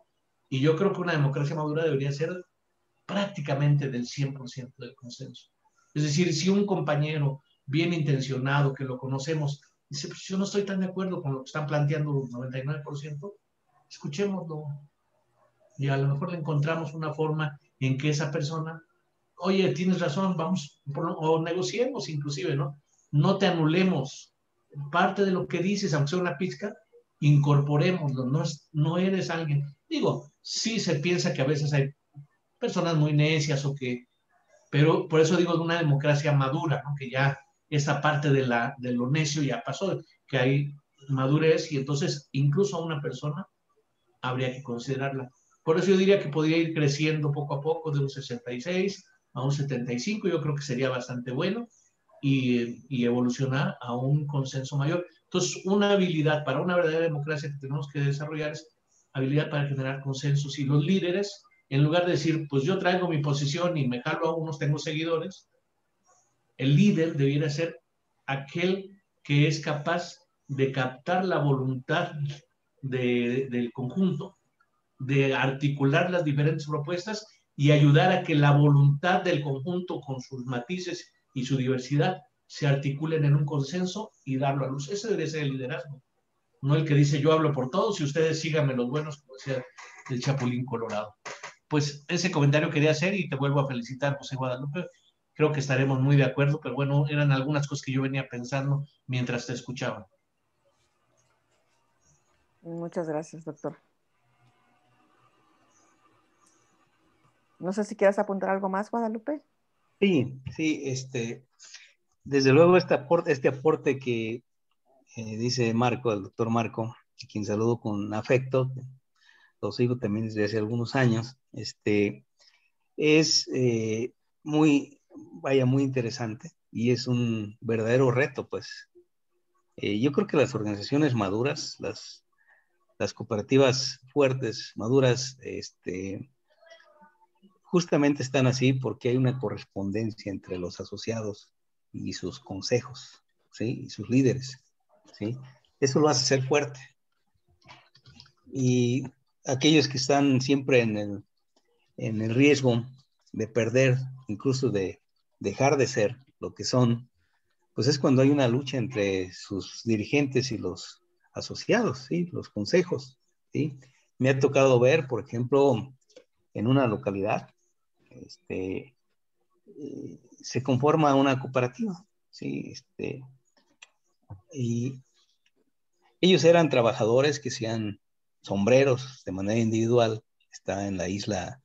y yo creo que una democracia madura debería ser prácticamente del 100% del consenso. Es decir, si un compañero bien intencionado, que lo conocemos, dice, pues yo no estoy tan de acuerdo con lo que están planteando el 99%, escuchémoslo. Y a lo mejor le encontramos una forma en que esa persona, oye, tienes razón, vamos, o negociemos inclusive, ¿no? No te anulemos. Parte de lo que dices, aunque sea una pizca, incorporémoslo. No eres alguien. Digo, sí se piensa que a veces hay personas muy necias pero por eso digo de una democracia madura, ¿no? Que ya esa parte de lo necio ya pasó, que hay madurez, y entonces incluso a una persona habría que considerarla. Por eso yo diría que podría ir creciendo poco a poco de un 66 a un 75, yo creo que sería bastante bueno, y evolucionar a un consenso mayor. Entonces, una habilidad para una verdadera democracia que tenemos que desarrollar es habilidad para generar consensos, y los líderes, en lugar de decir, pues yo traigo mi posición y me jalo a unos, tengo seguidores, el líder debiera ser aquel que es capaz de captar la voluntad del conjunto, de articular las diferentes propuestas y ayudar a que la voluntad del conjunto, con sus matices y su diversidad, se articulen en un consenso y darlo a luz. Ese debe ser el liderazgo, no el que dice yo hablo por todos y ustedes síganme los buenos, como decía el Chapulín Colorado. Pues ese comentario quería hacer, y te vuelvo a felicitar, José Guadalupe. Creo que estaremos muy de acuerdo, pero bueno, eran algunas cosas que yo venía pensando mientras te escuchaba. Muchas gracias, doctor. No sé si quieras apuntar algo más, Guadalupe. Sí, desde luego este aporte que dice Marco, el doctor Marco, a quien saludo con afecto, lo sigo también desde hace algunos años, es muy interesante, y es un verdadero reto, pues. Yo creo que las organizaciones maduras, las cooperativas fuertes, maduras, justamente están así porque hay una correspondencia entre los asociados y sus consejos, ¿sí? Y sus líderes, ¿sí? Eso lo hace ser fuerte. Y aquellos que están siempre en el riesgo de perder, incluso de dejar de ser lo que son, pues es cuando hay una lucha entre sus dirigentes y los asociados, ¿sí? Los consejos, ¿sí? Me ha tocado ver, por ejemplo, en una localidad, se conforma una cooperativa, ¿sí? Y ellos eran trabajadores que hacían sombreros de manera individual. Está en la isla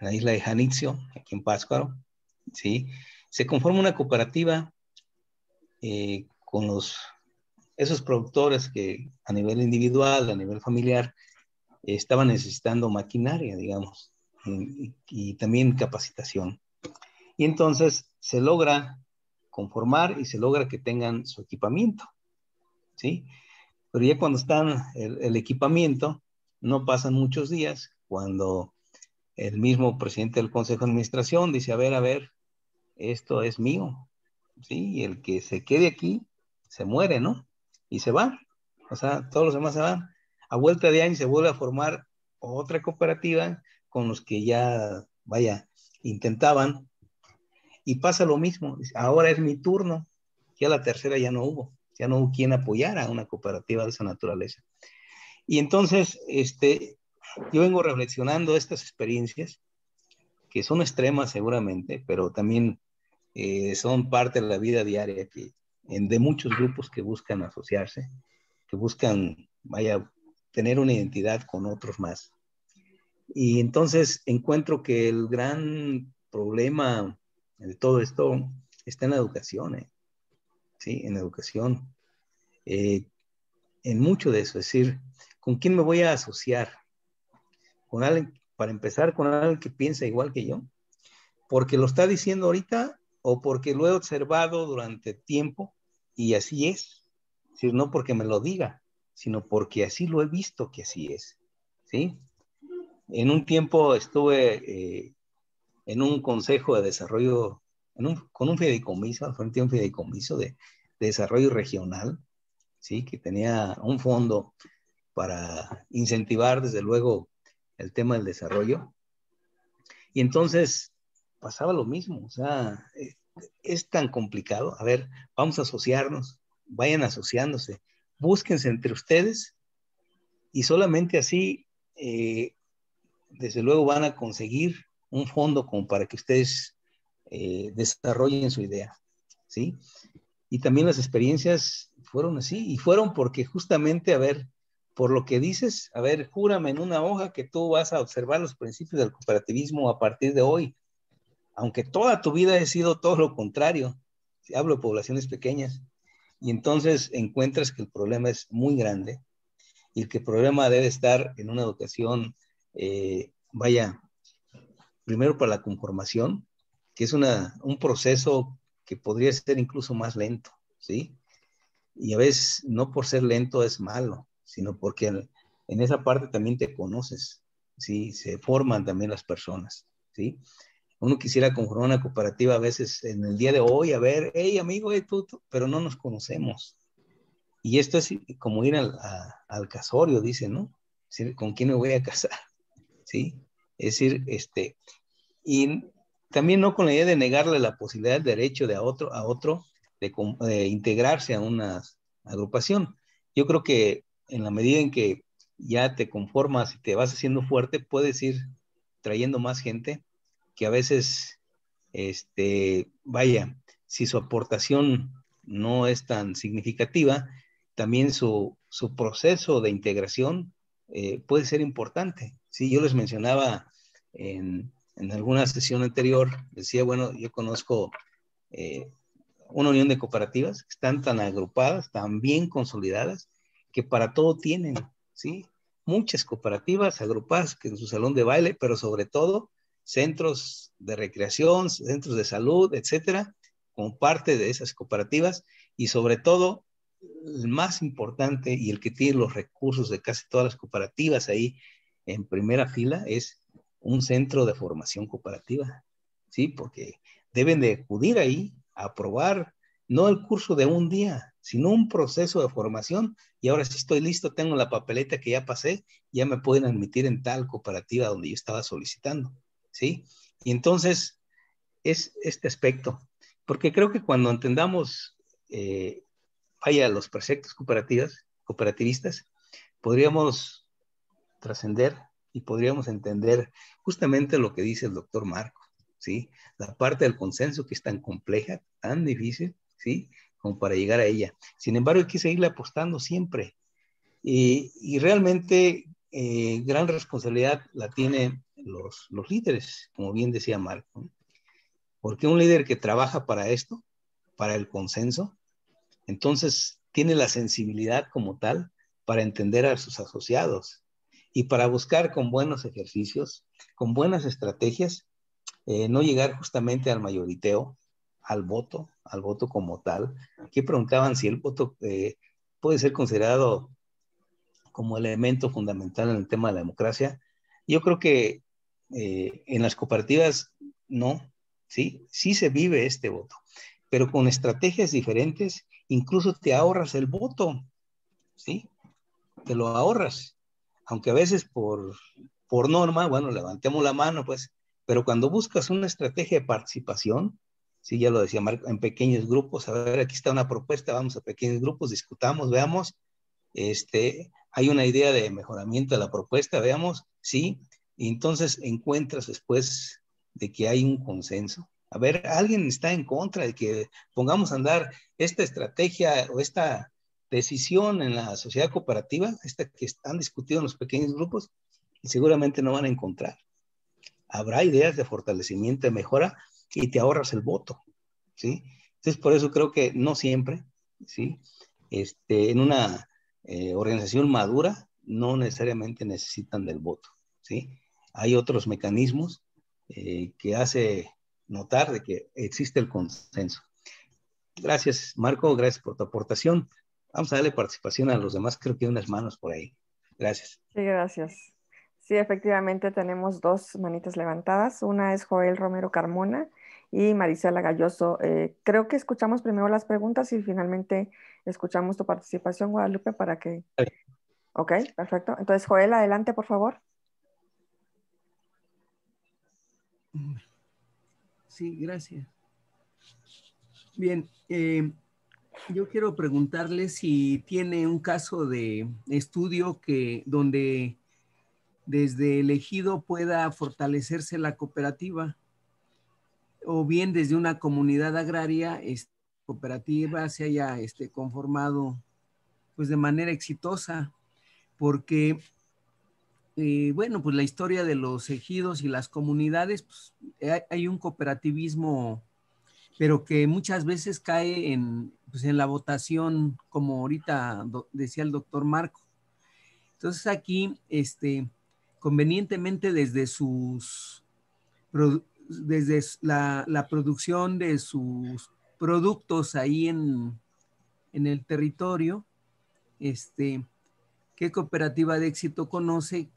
de Janitzio, aquí en Pátzcuaro, ¿sí? Se conforma una cooperativa con esos productores que a nivel individual, a nivel familiar, estaban necesitando maquinaria, digamos, y también capacitación. Y entonces se logra conformar y se logra que tengan su equipamiento, ¿sí? Pero ya cuando están el equipamiento, no pasan muchos días cuando el mismo presidente del Consejo de Administración dice, a ver, esto es mío, ¿sí? Y el que se quede aquí se muere, ¿no? Y se va. O sea, todos los demás se van. A vuelta de año se vuelve a formar otra cooperativa con los que ya, intentaban, y pasa lo mismo. Ahora es mi turno. Ya la tercera ya no hubo quien apoyara a una cooperativa de esa naturaleza. Y entonces, yo vengo reflexionando estas experiencias, que son extremas seguramente, pero también son parte de la vida diaria de muchos grupos que buscan asociarse, que buscan, tener una identidad con otros más. Y entonces encuentro que el gran problema de todo esto está en la educación, ¿sí? En la educación. En mucho de eso, es decir, ¿con quién me voy a asociar? Con alguien, para empezar, con alguien que piensa igual que yo, porque lo está diciendo ahorita o porque lo he observado durante tiempo y así es. Es decir, no porque me lo diga, sino porque así lo he visto que así es, ¿sí? En un tiempo estuve en un consejo de desarrollo, con un fideicomiso, frente a un fideicomiso de desarrollo regional, ¿sí? Que tenía un fondo para incentivar, desde luego, el tema del desarrollo. Y entonces pasaba lo mismo, o sea, es tan complicado. A ver, vamos a asociarnos, vayan asociándose, búsquense entre ustedes, y solamente así, desde luego, van a conseguir un fondo como para que ustedes desarrollen su idea, ¿sí? Y también las experiencias fueron así, y fueron porque justamente, a ver, por lo que dices, a ver, júrame en una hoja que tú vas a observar los principios del cooperativismo a partir de hoy, aunque toda tu vida ha sido todo lo contrario. Si hablo de poblaciones pequeñas, Y entonces encuentras que el problema es muy grande y que el problema debe estar en una educación, primero para la conformación, que es un proceso que podría ser incluso más lento, ¿sí? Y a veces no por ser lento es malo, sino porque en esa parte también te conoces, ¿sí? Se forman también las personas, ¿sí? Uno quisiera conformar una cooperativa a veces en el día de hoy, a ver, hey amigo, hey, tú, pero no nos conocemos. Y esto es como ir al casorio, dice, ¿no? Es decir, ¿con quién me voy a casar? ¿Sí? Es decir, y también no con la idea de negarle la posibilidad del derecho de a otro de integrarse a una agrupación. Yo creo que en la medida en que ya te conformas y te vas haciendo fuerte, puedes ir trayendo más gente que a veces, si su aportación no es tan significativa, también su proceso de integración puede ser importante. Sí, yo les mencionaba en alguna sesión anterior, decía, bueno, yo conozco una unión de cooperativas que están tan agrupadas, tan bien consolidadas, que para todo tienen, ¿sí? Muchas cooperativas agrupadas que en su salón de baile, pero sobre todo centros de recreación, centros de salud, etcétera, como parte de esas cooperativas, y sobre todo, el más importante y el que tiene los recursos de casi todas las cooperativas ahí en primera fila es un centro de formación cooperativa, ¿sí? Porque deben de acudir ahí a probar no el curso de un día, sino un proceso de formación. Y ahora sí estoy listo, tengo la papeleta que ya pasé, ya me pueden admitir en tal cooperativa donde yo estaba solicitando, ¿sí? Y entonces es este aspecto, porque creo que cuando entendamos, los preceptos cooperativistas, podríamos trascender y podríamos entender justamente lo que dice el doctor Marco, ¿sí? La parte del consenso que es tan compleja, tan difícil, ¿sí? Como para llegar a ella. Sin embargo, hay que seguirle apostando siempre. Y realmente gran responsabilidad la tienen los líderes, como bien decía Marco, ¿no? Porque un líder que trabaja para esto, para el consenso, entonces tiene la sensibilidad como tal para entender a sus asociados y para buscar con buenos ejercicios, con buenas estrategias, no llegar justamente al mayoriteo, al voto como tal. Aquí preguntaban si el voto puede ser considerado como elemento fundamental en el tema de la democracia. Yo creo que en las cooperativas no, ¿sí? Sí se vive este voto, pero con estrategias diferentes, incluso te ahorras el voto, ¿sí? Te lo ahorras, aunque a veces por norma, bueno, levantemos la mano, pues, pero cuando buscas una estrategia de participación, sí, ya lo decía Marco, en pequeños grupos, a ver, aquí está una propuesta, vamos a pequeños grupos, discutamos, veamos, hay una idea de mejoramiento de la propuesta, veamos, sí, y entonces encuentras después de que hay un consenso. A ver, alguien está en contra de que pongamos a andar esta estrategia o esta decisión en la sociedad cooperativa, esta que están discutiendo en los pequeños grupos, y seguramente no van a encontrar. Habrá ideas de fortalecimiento, de mejora, y te ahorras el voto, ¿sí? Entonces, por eso creo que no siempre, ¿sí? En una organización madura, no necesariamente necesitan del voto, ¿sí? Hay otros mecanismos que hace notar de que existe el consenso. Gracias, Marco, gracias por tu aportación. Vamos a darle participación a los demás, creo que hay unas manos por ahí. Gracias. Sí, gracias. Sí, efectivamente tenemos dos manitas levantadas. Una es Joel Romero Carmona y Marisela Galloso. Creo que escuchamos primero las preguntas y finalmente escuchamos tu participación, Guadalupe, para que... Ok, perfecto. Entonces, Joel, adelante, por favor. Sí, gracias. Bien, yo quiero preguntarle si tiene un caso de estudio donde desde el ejido pueda fortalecerse la cooperativa, o bien desde una comunidad agraria, cooperativa se haya conformado pues de manera exitosa, porque bueno, pues la historia de los ejidos y las comunidades, pues, hay un cooperativismo pero que muchas veces cae pues en la votación, como ahorita decía el doctor Marco. Entonces aquí, convenientemente desde la producción de sus productos ahí en el territorio, ¿qué cooperativa de éxito conoce?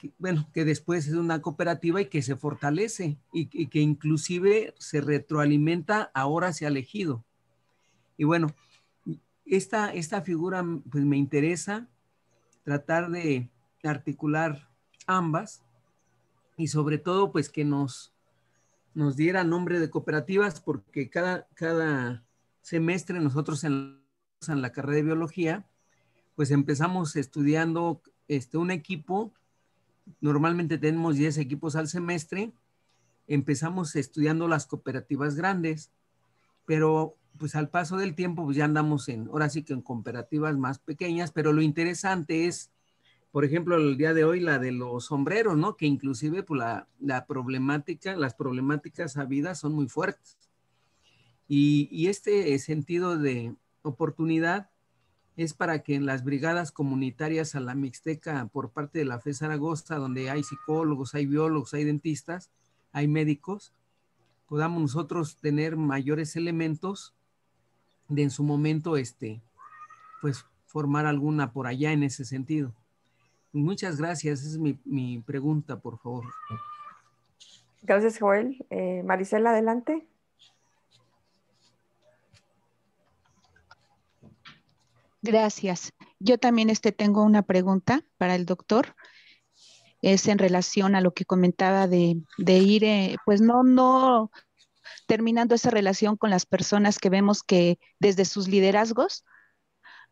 Que después es una cooperativa y que se fortalece y que inclusive se retroalimenta ahora hacia el ejido. Y bueno, esta figura pues me interesa tratar de articular ambas y sobre todo pues que nos diera nombre de cooperativas, porque cada semestre nosotros en la carrera de biología pues empezamos estudiando un equipo. Normalmente tenemos 10 equipos al semestre. Empezamos estudiando las cooperativas grandes, pero pues al paso del tiempo pues ya andamos ahora sí que en cooperativas más pequeñas, pero lo interesante es, por ejemplo, el día de hoy la de los sombreros, ¿no? Que inclusive pues las problemáticas habidas son muy fuertes. Y este sentido de oportunidad es para que en las brigadas comunitarias a la Mixteca por parte de la FE Zaragoza, donde hay psicólogos, hay biólogos, hay dentistas, hay médicos, podamos nosotros tener mayores elementos de en su momento, pues formar alguna por allá en ese sentido. Muchas gracias, esa es mi pregunta, por favor. Gracias, Joel. Marisela, adelante. Gracias. Yo también tengo una pregunta para el doctor. Es en relación a lo que comentaba de ir, pues no terminando esa relación con las personas que vemos que desde sus liderazgos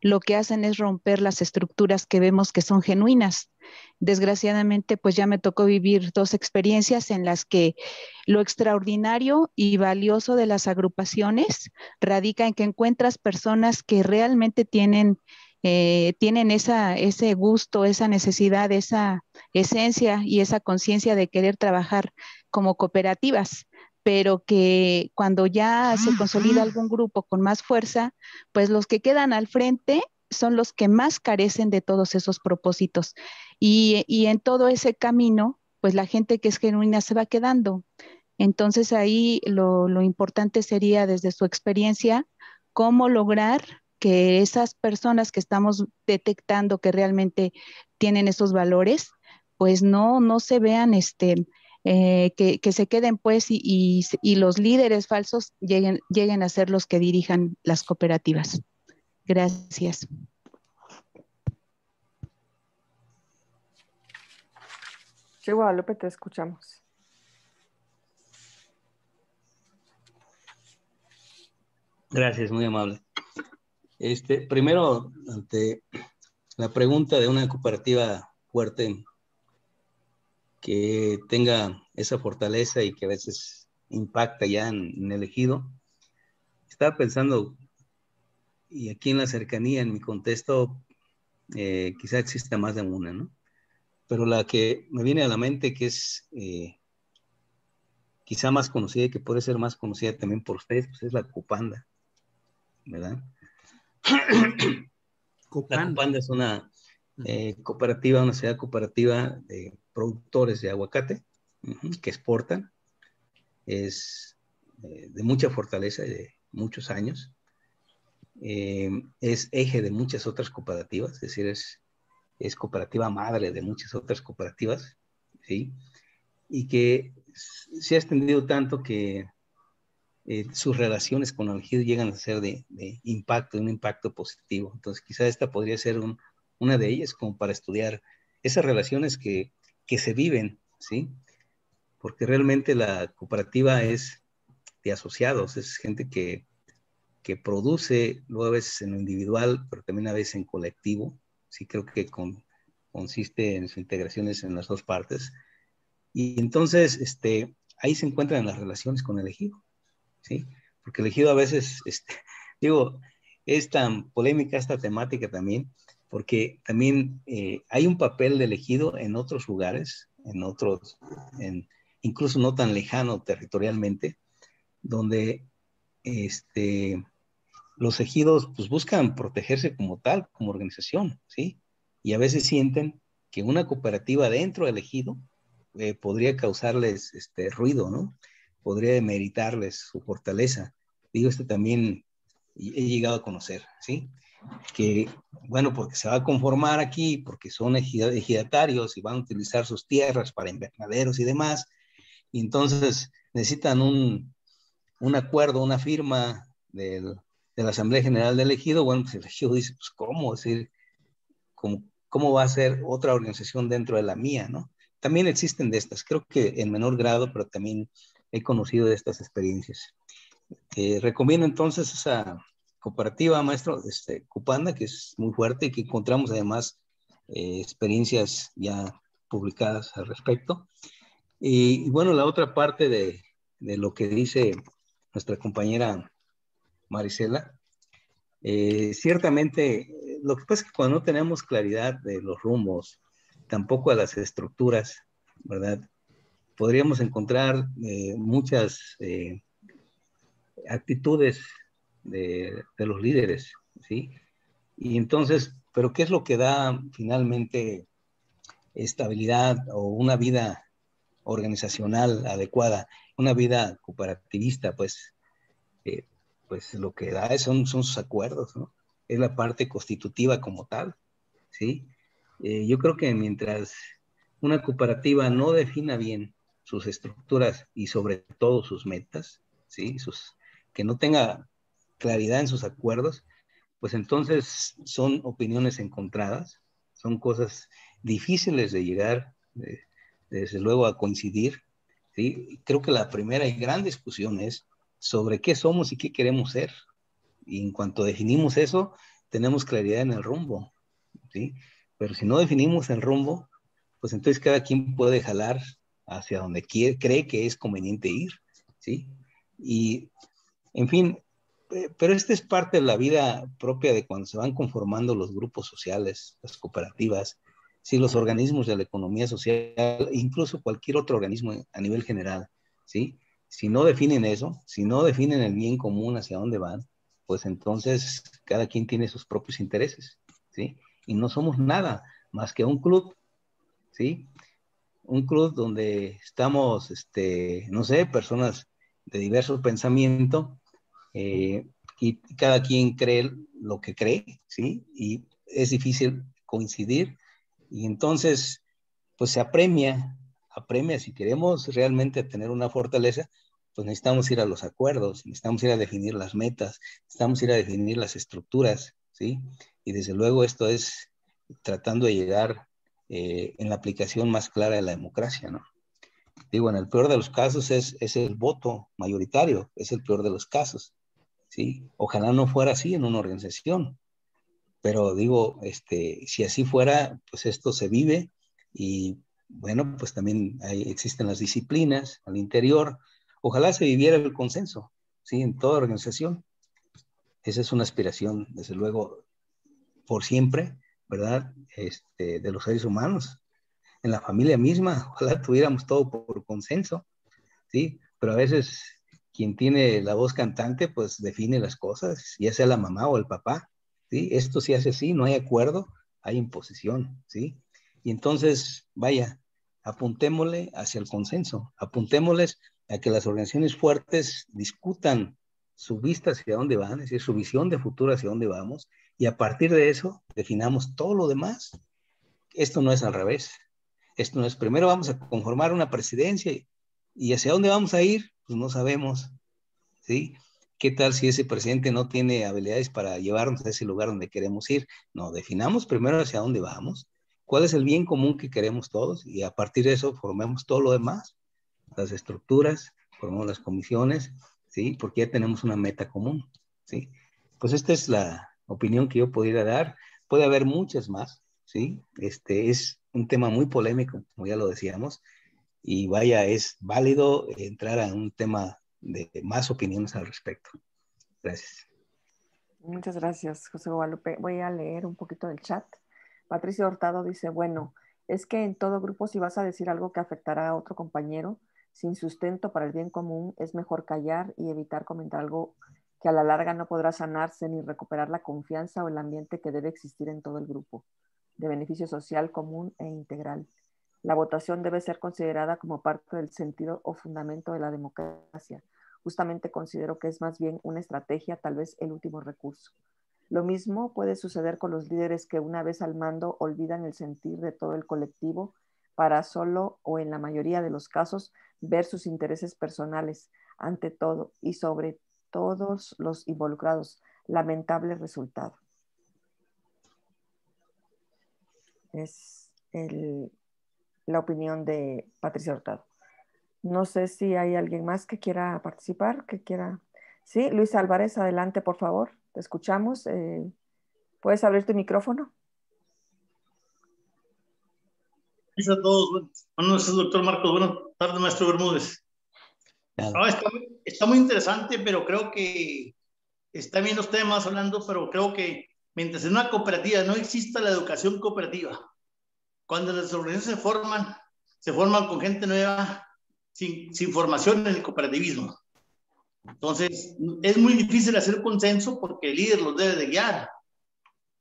lo que hacen es romper las estructuras que vemos que son genuinas. Desgraciadamente, pues ya me tocó vivir 2 experiencias en las que lo extraordinario y valioso de las agrupaciones radica en que encuentras personas que realmente tienen ese gusto, esa necesidad, esa esencia y esa conciencia de querer trabajar como cooperativas, pero que cuando ya se consolida algún grupo con más fuerza, pues los que quedan al frente son los que más carecen de todos esos propósitos. Y en todo ese camino, pues la gente que es genuina se va quedando. Entonces ahí lo importante sería desde su experiencia, cómo lograr que esas personas que estamos detectando que realmente tienen esos valores, pues no se vean que se queden pues y los líderes falsos lleguen a ser los que dirijan las cooperativas. Gracias. Sí, Guadalupe, te escuchamos. Gracias, muy amable. Primero, ante la pregunta de una cooperativa fuerte que tenga esa fortaleza y que a veces impacta ya en el ejido, estaba pensando, y aquí en la cercanía, en mi contexto, quizá exista más de una, ¿no? Pero la que me viene a la mente, que es quizá más conocida y que puede ser más conocida también por ustedes, pues es la Copanda, ¿verdad? La Copanda es una cooperativa, una sociedad cooperativa de productores de aguacate que exportan. Es de mucha fortaleza, de muchos años. Es eje de muchas otras cooperativas, es decir, es cooperativa madre de muchas otras cooperativas, ¿sí? Y que se ha extendido tanto que sus relaciones con el ejido llegan a ser de impacto, de un impacto positivo. Entonces, quizá esta podría ser una de ellas como para estudiar esas relaciones que se viven, ¿sí? Porque realmente la cooperativa es de asociados, es gente que produce, luego a veces en lo individual, pero también a veces en colectivo. Sí, creo que consiste en su integración en las dos partes. Y entonces, ahí se encuentran las relaciones con el ejido, ¿sí? Porque el ejido a veces, digo, es tan polémica esta temática también, porque también hay un papel del ejido en otros lugares, incluso no tan lejano territorialmente, donde los ejidos pues buscan protegerse como tal, como organización, ¿sí? Y a veces sienten que una cooperativa dentro del ejido podría causarles ruido, ¿no? Podría demeritarles su fortaleza. Digo, también he llegado a conocer, ¿sí? Que, bueno, porque se va a conformar aquí, porque son ejidatarios y van a utilizar sus tierras para invernaderos y demás, y entonces necesitan un acuerdo, una firma de la Asamblea General del Ejido. Bueno, pues el ejido dice, pues, ¿cómo? Es decir, ¿cómo va a ser otra organización dentro de la mía, no? También existen de estas, creo que en menor grado, pero también he conocido de estas experiencias. Recomiendo entonces esa cooperativa, maestro, Cupanda, que es muy fuerte y que encontramos además experiencias ya publicadas al respecto. Y bueno, la otra parte de lo que dice nuestra compañera Marisela, ciertamente, lo que pasa es que cuando no tenemos claridad de los rumbos, tampoco de las estructuras, ¿verdad? Podríamos encontrar muchas actitudes de los líderes, ¿sí? Y entonces, ¿pero qué es lo que da finalmente estabilidad o una vida organizacional adecuada, una vida cooperativista? Pues lo que da son sus acuerdos, ¿no? Es la parte constitutiva como tal, ¿sí? Yo creo que mientras una cooperativa no defina bien sus estructuras y sobre todo sus metas, ¿sí? Que no tenga claridad en sus acuerdos, pues entonces son opiniones encontradas, son cosas difíciles de llegar, desde luego, a coincidir, ¿sí? Creo que la primera y gran discusión es sobre qué somos y qué queremos ser. Y en cuanto definimos eso, tenemos claridad en el rumbo, ¿sí? Pero si no definimos el rumbo, pues entonces cada quien puede jalar hacia donde cree que es conveniente ir, ¿sí? Y, en fin, pero esta es parte de la vida propia de cuando se van conformando los grupos sociales, las cooperativas, sí, los organismos de la economía social, incluso cualquier otro organismo a nivel general, ¿sí? Si no definen eso, si no definen el bien común hacia dónde van, pues entonces cada quien tiene sus propios intereses, ¿sí? Y no somos nada más que un club, ¿sí? Un club donde estamos, no sé, personas de diverso pensamiento, y cada quien cree lo que cree, ¿sí? Y es difícil coincidir, y entonces, pues se apremia, si queremos realmente tener una fortaleza, pues necesitamos ir a los acuerdos, necesitamos ir a definir las metas, necesitamos ir a definir las estructuras, ¿sí? Y desde luego esto es tratando de llegar en la aplicación más clara de la democracia, ¿no? Digo, en el peor de los casos es el voto mayoritario, es el peor de los casos, ¿sí? Ojalá no fuera así en una organización, pero digo, si así fuera, pues esto se vive y bueno, pues también existen las disciplinas al interior. Ojalá se viviera el consenso, ¿sí? En toda organización. Esa es una aspiración, desde luego, por siempre, ¿verdad? De los seres humanos. En la familia misma, ojalá tuviéramos todo por consenso, ¿sí? Pero a veces quien tiene la voz cantante, pues define las cosas, ya sea la mamá o el papá, ¿sí? Esto se hace así, no hay acuerdo, hay imposición, ¿sí? Y entonces, vaya, apuntémosle hacia el consenso, apuntémosles a que las organizaciones fuertes discutan su vista hacia dónde van, es decir, su visión de futuro hacia dónde vamos, y a partir de eso definamos todo lo demás. Esto no es al revés. Esto no es, primero vamos a conformar una presidencia y hacia dónde vamos a ir, pues no sabemos, ¿sí? ¿Qué tal si ese presidente no tiene habilidades para llevarnos a ese lugar donde queremos ir? No, definamos primero hacia dónde vamos, cuál es el bien común que queremos todos y a partir de eso formemos todo lo demás, las estructuras, formemos las comisiones, ¿sí? Porque ya tenemos una meta común, ¿sí? Pues esta es la opinión que yo pudiera dar. Puede haber muchas más, ¿sí? Es un tema muy polémico, como ya lo decíamos, y vaya, es válido entrar a un tema de más opiniones al respecto. Gracias. Muchas gracias, José Guadalupe. Voy a leer un poquito del chat. Patricio Hurtado dice, bueno, es que en todo grupo si vas a decir algo que afectará a otro compañero, sin sustento para el bien común, es mejor callar y evitar comentar algo que a la larga no podrá sanarse ni recuperar la confianza o el ambiente que debe existir en todo el grupo, de beneficio social común e integral. La votación debe ser considerada como parte del sentido o fundamento de la democracia. Justamente considero que es más bien una estrategia, tal vez el último recurso. Lo mismo puede suceder con los líderes que una vez al mando olvidan el sentir de todo el colectivo para solo o en la mayoría de los casos ver sus intereses personales ante todo y sobre todos los involucrados. Lamentable resultado. Es la opinión de Patricia Hurtado. No sé si hay alguien más que quiera participar, que quiera... Sí, Luis Álvarez, adelante, por favor. Te escuchamos. ¿Puedes abrir tu micrófono? Gracias a todos. Buenas noches, doctor Marcos. Buenas tardes, maestro Bermúdez. No, está muy interesante, pero creo que está bien los temas hablando, pero creo que mientras en una cooperativa no exista la educación cooperativa, cuando las organizaciones se forman con gente nueva, sin formación en el cooperativismo. Entonces, es muy difícil hacer consenso porque el líder los debe de guiar a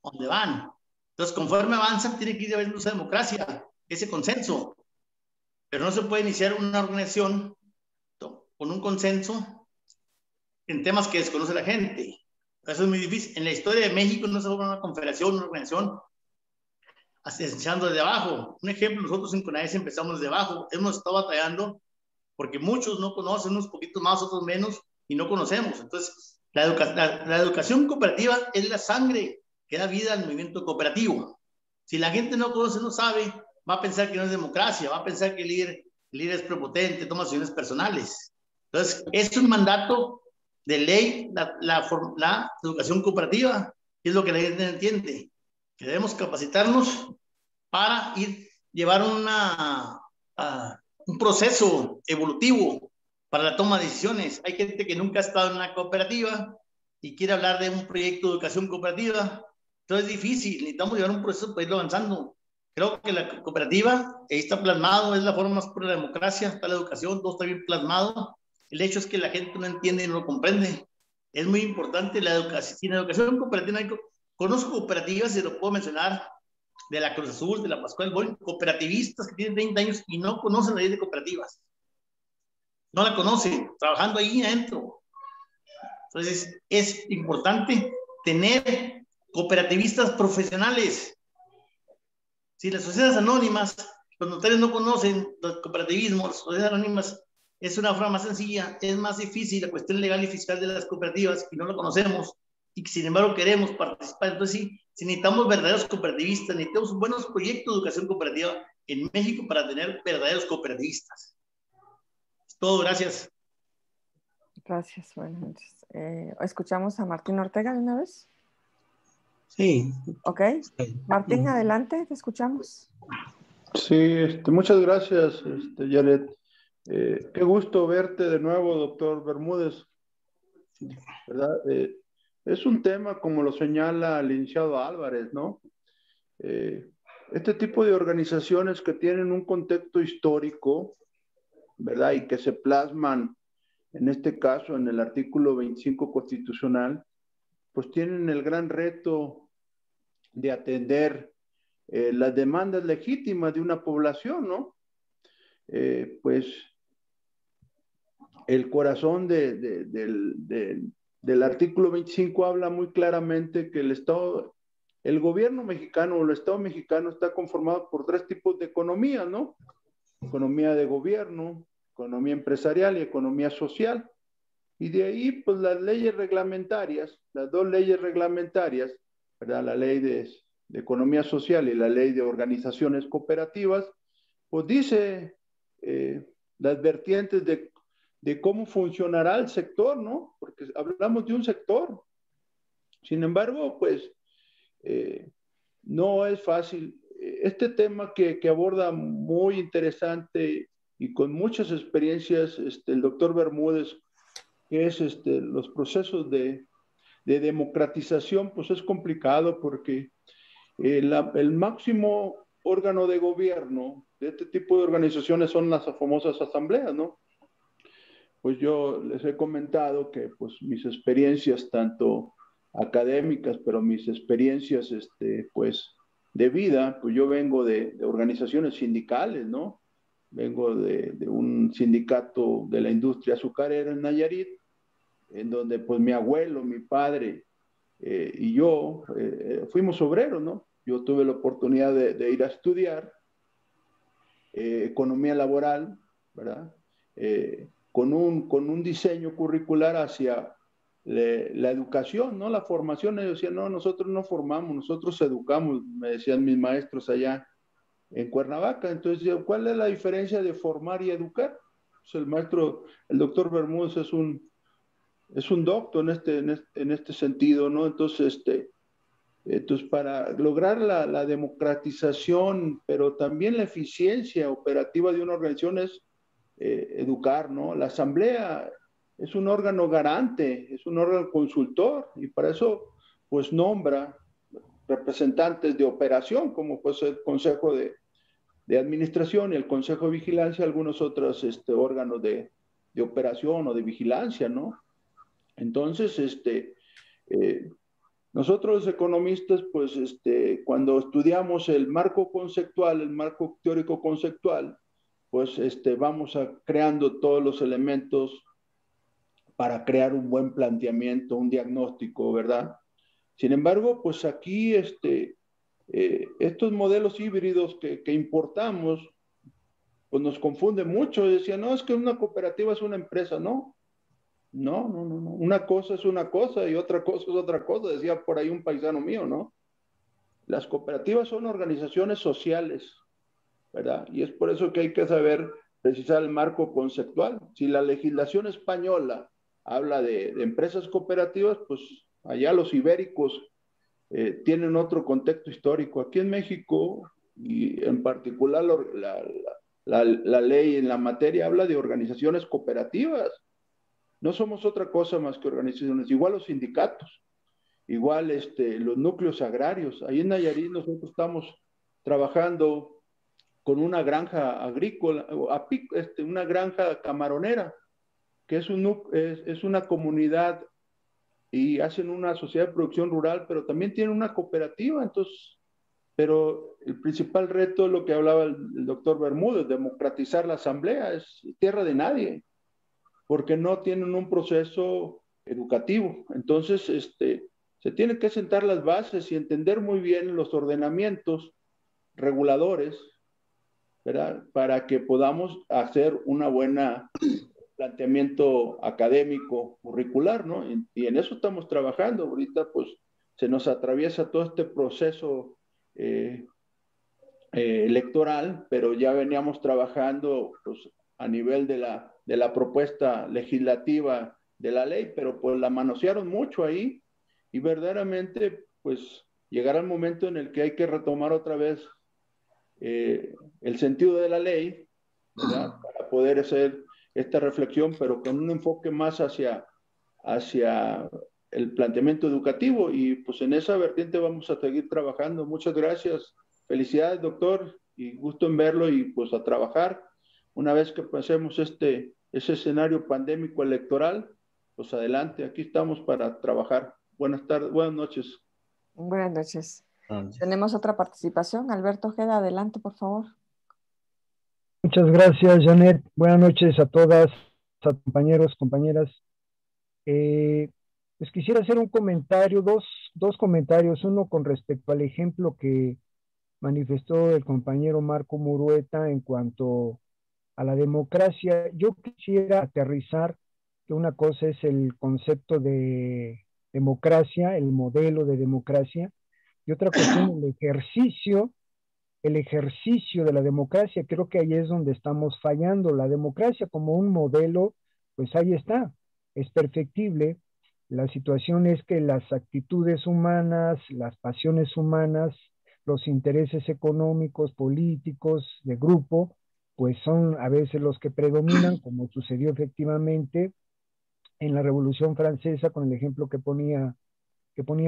donde van. Entonces, conforme avanzan, tiene que ir habiendo esa democracia, ese consenso. Pero no se puede iniciar una organización con un consenso en temas que desconoce la gente. Eso es muy difícil. En la historia de México no se forma una confederación, una organización, echando desde abajo. Un ejemplo, nosotros en CONAES empezamos desde abajo. Hemos estado batallando porque muchos no conocen, unos poquitos más, otros menos, y no conocemos. Entonces, la educación cooperativa es la sangre que da vida al movimiento cooperativo. Si la gente no conoce, no sabe, va a pensar que no es democracia, va a pensar que el líder es prepotente, toma decisiones personales. Entonces, es un mandato de ley la educación cooperativa, y es lo que la gente no entiende, que debemos capacitarnos para llevar un proceso evolutivo para la toma de decisiones. Hay gente que nunca ha estado en una cooperativa y quiere hablar de un proyecto de educación cooperativa. Entonces es difícil, necesitamos llevar un proceso para irlo avanzando. Creo que la cooperativa, ahí está plasmado, es la forma más pura de la democracia, está la educación, todo está bien plasmado. El hecho es que la gente no entiende y no lo comprende. Es muy importante la educación. Sin educación cooperativa, conozco cooperativas, y lo puedo mencionar, de la Cruz Azul, de la Pascual Boy, cooperativistas que tienen 30 años y no conocen la ley de cooperativas. No la conocen, trabajando ahí adentro. Entonces, es importante tener cooperativistas profesionales. Si las sociedades anónimas, los notarios no conocen el cooperativismo, las sociedades anónimas, es una forma más sencilla, es más difícil la cuestión legal y fiscal de las cooperativas, y no lo conocemos, y sin embargo queremos participar. Entonces sí, necesitamos verdaderos cooperativistas, necesitamos buenos proyectos de educación cooperativa en México para tener verdaderos cooperativistas. Es todo, gracias. Gracias, buenas noches. ¿Escuchamos a Martín Ortega de una vez? Sí. Ok. Martín, adelante, te escuchamos. Sí, muchas gracias, Jared. Qué gusto verte de nuevo, doctor Bermúdez. ¿Verdad? Es un tema, como lo señala el licenciado Álvarez, ¿no? Este tipo de organizaciones que tienen un contexto histórico, ¿verdad? Y que se plasman, en este caso, en el artículo 25 constitucional, pues tienen el gran reto de atender las demandas legítimas de una población, ¿no? Pues el corazón del artículo 25 habla muy claramente que el gobierno mexicano o el Estado mexicano está conformado por 3 tipos de economía, ¿no? Economía de gobierno, economía empresarial y economía social. Y de ahí, pues las leyes reglamentarias, las 2 leyes reglamentarias, ¿verdad? La ley de economía social y la ley de organizaciones cooperativas, pues dice las vertientes de cómo funcionará el sector, ¿no? Porque hablamos de un sector. Sin embargo, pues no es fácil. Este tema que aborda muy interesante y con muchas experiencias, el doctor Bermúdez, que es los procesos de democratización, pues es complicado porque el máximo órgano de gobierno de este tipo de organizaciones son las famosas asambleas, ¿no? Pues yo les he comentado que pues mis experiencias tanto académicas, pero mis experiencias pues de vida, pues yo vengo de organizaciones sindicales, ¿no? Vengo de un sindicato de la industria azucarera en Nayarit, en donde pues mi abuelo, mi padre y yo fuimos obreros, ¿no? Yo tuve la oportunidad de ir a estudiar economía laboral, ¿verdad? Con un diseño curricular hacia la educación, ¿no? La formación. Ellos decían, no, nosotros no formamos, nosotros educamos, me decían mis maestros allá en Cuernavaca. Entonces, ¿cuál es la diferencia de formar y educar? Pues el maestro, el doctor Bermúdez es un doctor en este sentido, ¿no? Entonces, para lograr la democratización, pero también la eficiencia operativa de una organización es educar, ¿no? La asamblea es un órgano garante, es un órgano consultor, y para eso, pues, nombra representantes de operación, como pues el Consejo de Administración y el Consejo de Vigilancia, algunos otros órganos de operación o de vigilancia, ¿no? Entonces, nosotros los economistas, pues, cuando estudiamos el marco conceptual, el marco teórico conceptual, pues, vamos creando todos los elementos para crear un buen planteamiento, un diagnóstico, ¿verdad? Sin embargo, pues aquí, estos modelos híbridos que importamos, pues nos confunden mucho. Decían, no, es que una cooperativa es una empresa, ¿no? No. Una cosa es una cosa y otra cosa es otra cosa, decía por ahí un paisano mío, ¿no? Las cooperativas son organizaciones sociales, ¿verdad? Y es por eso que hay que saber precisar el marco conceptual. Si la legislación española habla de empresas cooperativas, pues allá los ibéricos tienen otro contexto histórico. Aquí en México, y en particular la ley en la materia habla de organizaciones cooperativas. No somos otra cosa más que organizaciones, igual los sindicatos, igual los núcleos agrarios. Ahí en Nayarit nosotros estamos trabajando con una granja agrícola, una granja camaronera, que es una comunidad y hacen una sociedad de producción rural, pero también tienen una cooperativa. Entonces, pero el principal reto es lo que hablaba el doctor Bermúdez, democratizar la asamblea, es tierra de nadie, porque no tienen un proceso educativo. Entonces, se tienen que sentar las bases y entender muy bien los ordenamientos reguladores, ¿verdad? Para que podamos hacer una buena planteamiento académico curricular, ¿no? Y en eso estamos trabajando. Ahorita, pues, se nos atraviesa todo este proceso electoral, pero ya veníamos trabajando, pues, a nivel de la propuesta legislativa de la ley, pero pues la manosearon mucho ahí, y verdaderamente, pues, llegará el momento en el que hay que retomar otra vez el sentido de la ley, ¿verdad? Para poder hacer esta reflexión, pero con un enfoque más hacia el planteamiento educativo, y pues en esa vertiente vamos a seguir trabajando. Muchas gracias, felicidades, doctor, y gusto en verlo, y pues a trabajar. Una vez que pasemos ese escenario pandémico electoral, pues adelante, aquí estamos para trabajar. Buenas tardes, buenas noches. Buenas noches. Tenemos otra participación. Alberto Ojeda, adelante, por favor. Muchas gracias, Janet. Buenas noches a todas, a compañeros, compañeras. Pues quisiera hacer un comentario, dos comentarios. Uno con respecto al ejemplo que manifestó el compañero Marco Murueta en cuanto a la democracia. Yo quisiera aterrizar que una cosa es el concepto de democracia, el modelo de democracia, y otra cuestión el ejercicio de la democracia. Creo que ahí es donde estamos fallando. La democracia como un modelo, pues ahí está, es perfectible. La situación es que las actitudes humanas, las pasiones humanas, los intereses económicos, políticos, de grupo, pues son a veces los que predominan, como sucedió efectivamente en la Revolución Francesa con el ejemplo que ponía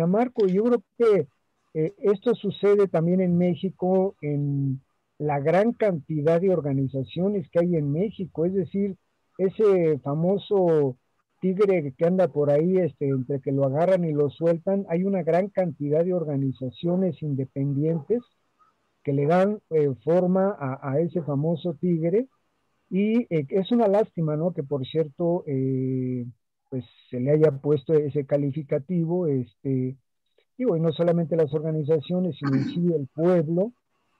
Marco. Y yo creo que esto sucede también en México en la gran cantidad de organizaciones que hay en México, es decir, ese famoso tigre que anda por ahí, entre que lo agarran y lo sueltan, hay una gran cantidad de organizaciones independientes que le dan forma a ese famoso tigre, y es una lástima, ¿no? Que por cierto, pues se le haya puesto ese calificativo, digo, y no solamente las organizaciones, sino en sí el pueblo,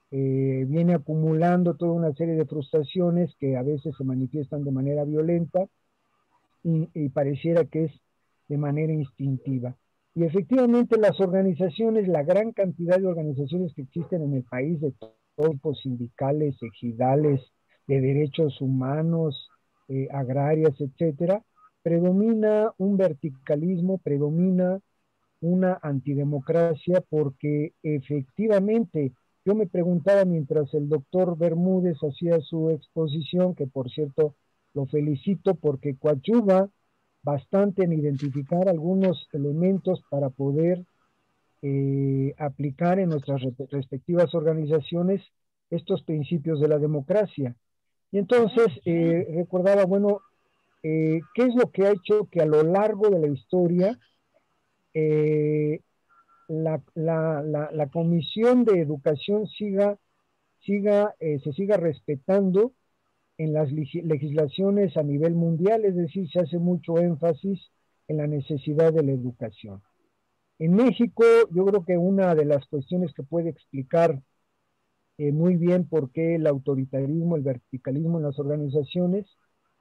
viene acumulando toda una serie de frustraciones que a veces se manifiestan de manera violenta, y pareciera que es de manera instintiva. Y efectivamente las organizaciones, la gran cantidad de organizaciones que existen en el país, de todo tipo, sindicales, ejidales, de derechos humanos, agrarias, etcétera, predomina un verticalismo, predomina una antidemocracia, porque efectivamente yo me preguntaba mientras el doctor Bermúdez hacía su exposición, que por cierto lo felicito porque coadyuva bastante en identificar algunos elementos para poder aplicar en nuestras respectivas organizaciones estos principios de la democracia. Y entonces recordaba, bueno, ¿qué es lo que ha hecho que a lo largo de la historia la Comisión de Educación se siga respetando en las legislaciones a nivel mundial? Es decir, se hace mucho énfasis en la necesidad de la educación. En México, yo creo que una de las cuestiones que puede explicar muy bien por qué el autoritarismo, el verticalismo en las organizaciones,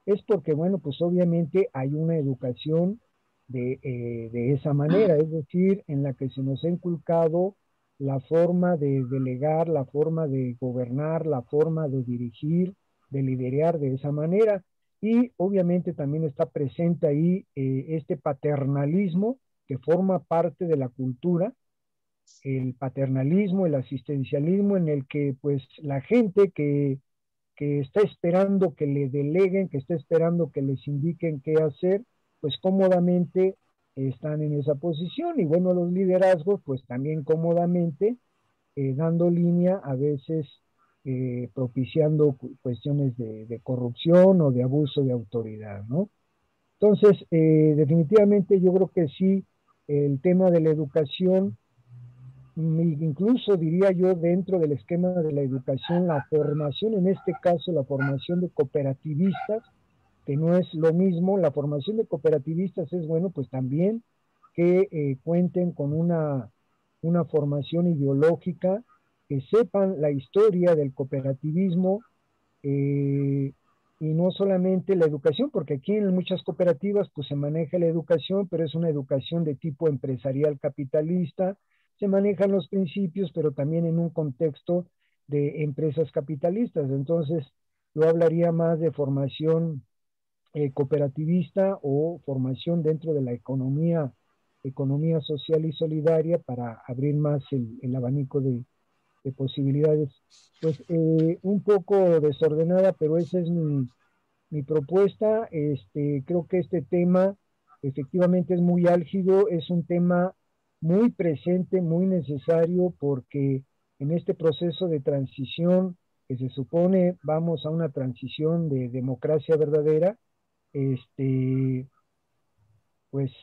es porque, bueno, pues obviamente hay una educación de esa manera, es decir, en la que se nos ha inculcado la forma de delegar, la forma de gobernar, la forma de dirigir, de liderar de esa manera. Y obviamente también está presente ahí este paternalismo que forma parte de la cultura, el paternalismo, el asistencialismo, en el que pues la gente que está esperando que le deleguen, que está esperando que les indiquen qué hacer, pues cómodamente están en esa posición. Y bueno, los liderazgos pues también cómodamente dando línea, a veces propiciando cuestiones de corrupción o de abuso de autoridad, ¿no? Entonces, definitivamente yo creo que sí, el tema de la educación, incluso diría yo dentro del esquema de la educación, la formación, en este caso la formación de cooperativistas, que no es lo mismo, la formación de cooperativistas es, bueno, pues también que cuenten con una formación ideológica, que sepan la historia del cooperativismo, y no solamente la educación, porque aquí en muchas cooperativas pues se maneja la educación, pero es una educación de tipo empresarial capitalista, se manejan los principios, pero también en un contexto de empresas capitalistas. Entonces, yo hablaría más de formación cooperativista o formación dentro de la economía social y solidaria, para abrir más el abanico de posibilidades. Pues un poco desordenada, pero esa es mi propuesta. Creo que este tema efectivamente es muy álgido, es un tema muy presente, muy necesario, porque en este proceso de transición, que se supone vamos a una transición de democracia verdadera, pues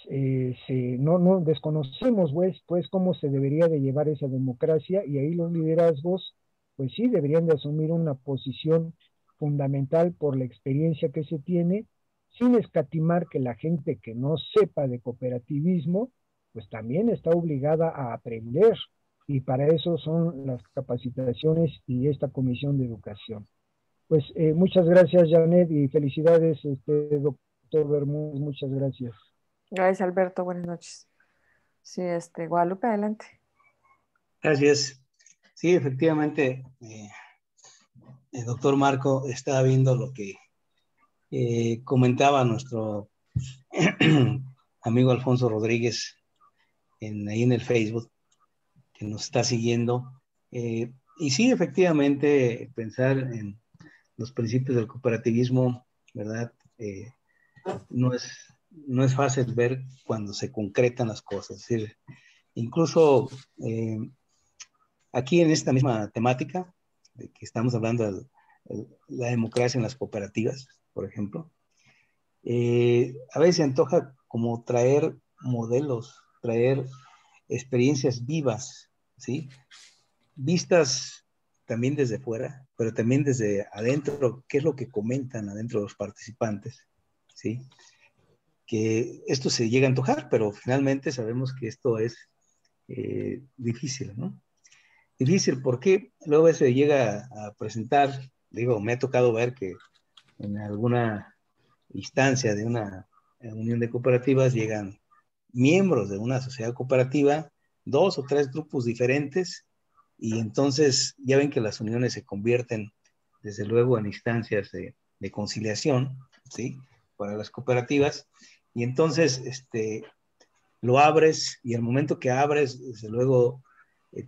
no desconocemos pues cómo se debería de llevar esa democracia, y ahí los liderazgos pues sí deberían de asumir una posición fundamental por la experiencia que se tiene, sin escatimar que la gente que no sepa de cooperativismo pues también está obligada a aprender, y para eso son las capacitaciones y esta comisión de educación. Pues muchas gracias, Janet, y felicidades, doctor Bermúdez, muchas gracias. Gracias, Alberto. Buenas noches. Sí, Guadalupe, adelante. Gracias. Sí, efectivamente, el doctor Marco estaba viendo lo que comentaba nuestro amigo Alfonso Rodríguez ahí en el Facebook, que nos está siguiendo. Y sí, efectivamente, pensar en los principios del cooperativismo, ¿verdad? No es fácil ver cuando se concretan las cosas. Es decir, Incluso aquí en esta misma temática, de que estamos hablando de la democracia en las cooperativas, por ejemplo, a veces se antoja como traer modelos, traer experiencias vivas, ¿sí? Vistas también desde fuera, pero también desde adentro, qué es lo que comentan adentro los participantes, ¿sí? Que esto se llega a antojar, pero finalmente sabemos que esto es difícil, ¿no? Difícil porque luego se llega a presentar, digo, me ha tocado ver que en alguna instancia de una unión de cooperativas llegan miembros de una sociedad cooperativa, 2 o 3 grupos diferentes, y entonces ya ven que las uniones se convierten desde luego en instancias de conciliación, ¿sí? Para las cooperativas, y entonces lo abres, y al momento que abres, desde luego,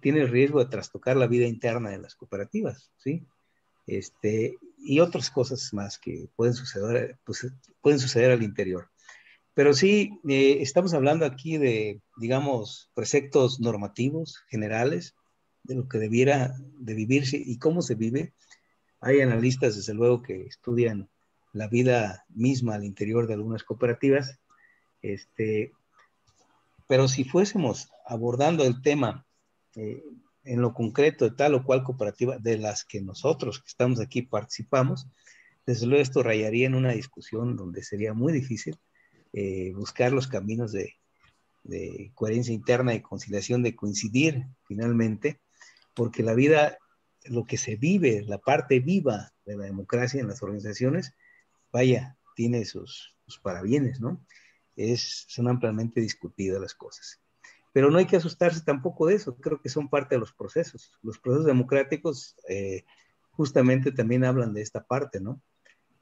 tiene el riesgo de trastocar la vida interna de las cooperativas, ¿sí? Y otras cosas más que pueden suceder, pues, pueden suceder al interior. Pero sí, estamos hablando aquí de, digamos, preceptos normativos generales, de lo que debiera de vivirse y cómo se vive. Hay analistas, desde luego, que estudian la vida misma al interior de algunas cooperativas, pero si fuésemos abordando el tema en lo concreto de tal o cual cooperativa de las que nosotros que estamos aquí participamos, desde luego esto rayaría en una discusión donde sería muy difícil buscar los caminos de coherencia interna y conciliación, de coincidir finalmente, porque la vida, lo que se vive, la parte viva de la democracia en las organizaciones, vaya, tiene sus parabienes, ¿no? Son ampliamente discutidas las cosas. Pero no hay que asustarse tampoco de eso, creo que son parte de los procesos. Los procesos democráticos justamente también hablan de esta parte, ¿no?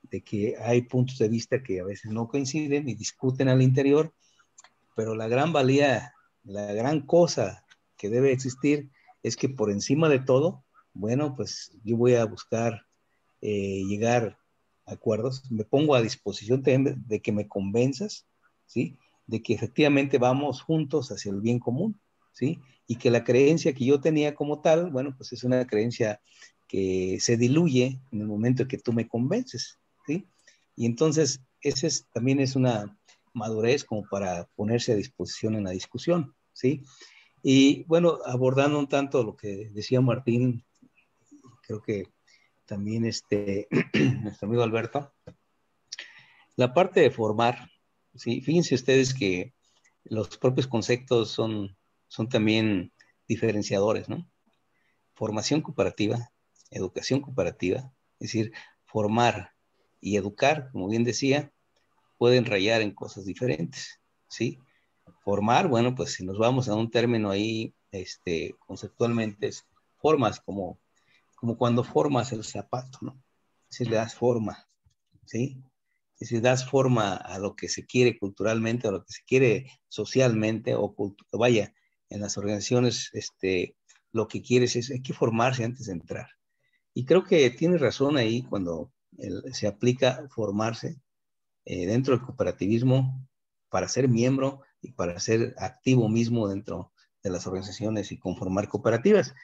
De que hay puntos de vista que a veces no coinciden y discuten al interior, pero la gran valía, la gran cosa que debe existir es que por encima de todo, bueno, pues yo voy a buscar llegar a acuerdos, me pongo a disposición de que me convenzas, ¿sí? De que efectivamente vamos juntos hacia el bien común, ¿sí? Y que la creencia que yo tenía como tal, bueno, pues es una creencia que se diluye en el momento en que tú me convences, ¿sí? Y entonces, también es una madurez como para ponerse a disposición en la discusión, ¿sí? Y bueno, abordando un tanto lo que decía Martín, creo que también nuestro amigo Alberto, la parte de formar, ¿sí? Fíjense ustedes que los propios conceptos son también diferenciadores, ¿no? Formación cooperativa, educación cooperativa, es decir, formar y educar, como bien decía, pueden rayar en cosas diferentes, ¿sí? Formar, bueno, pues si nos vamos a un término ahí, conceptualmente, es formas como cuando formas el zapato, ¿no? Si le das forma, ¿sí? Si das forma a lo que se quiere culturalmente, a lo que se quiere socialmente, vaya, en las organizaciones, lo que quieres es, hay que formarse antes de entrar. Y creo que tienes razón ahí cuando se aplica formarse dentro del cooperativismo para ser miembro y para ser activo mismo dentro de las organizaciones y conformar cooperativas.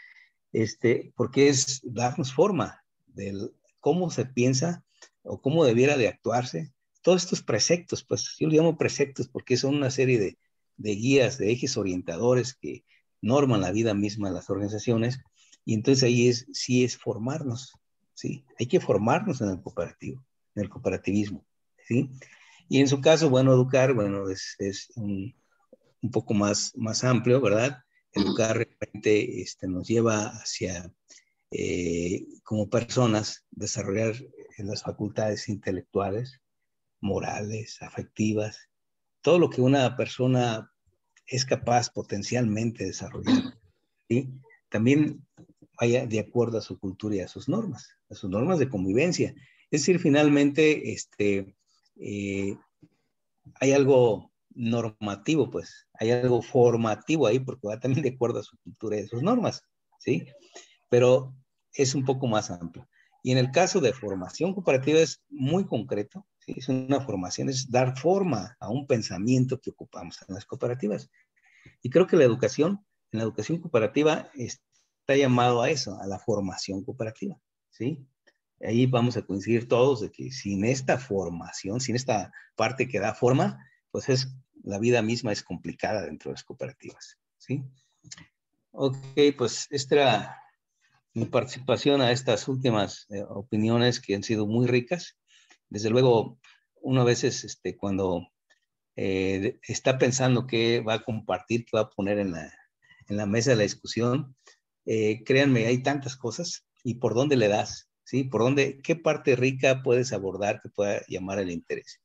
Porque es darnos forma de cómo se piensa o cómo debiera de actuarse. Todos estos preceptos, pues yo los llamo preceptos porque son una serie de guías, de ejes orientadores que norman la vida misma de las organizaciones, y entonces ahí sí es formarnos, ¿sí? Hay que formarnos en el cooperativo, en el cooperativismo, ¿sí? Y en su caso, bueno, educar, bueno, es un poco más amplio, ¿verdad? Educar realmente nos lleva hacia, como personas, desarrollar las facultades intelectuales, morales, afectivas, todo lo que una persona es capaz potencialmente de desarrollar, ¿sí? También vaya de acuerdo a su cultura y a sus normas de convivencia. Es decir, finalmente, hay algo normativo, pues, hay algo formativo ahí, porque va también de acuerdo a su cultura y a sus normas, ¿sí? Pero es un poco más amplio. Y en el caso de formación cooperativa es muy concreto, ¿sí? Es una formación, es dar forma a un pensamiento que ocupamos en las cooperativas. Y creo que en la educación cooperativa está llamado a eso, a la formación cooperativa, ¿sí? Ahí vamos a coincidir todos de que sin esta formación, sin esta parte que da forma, pues la vida misma es complicada dentro de las cooperativas, ¿sí? Ok, pues esta era mi participación a estas últimas opiniones que han sido muy ricas. Desde luego, uno a veces cuando está pensando qué va a compartir, qué va a poner en la mesa de la discusión, créanme, hay tantas cosas y por dónde le das, ¿sí? ¿Qué parte rica puedes abordar que pueda llamar el interés?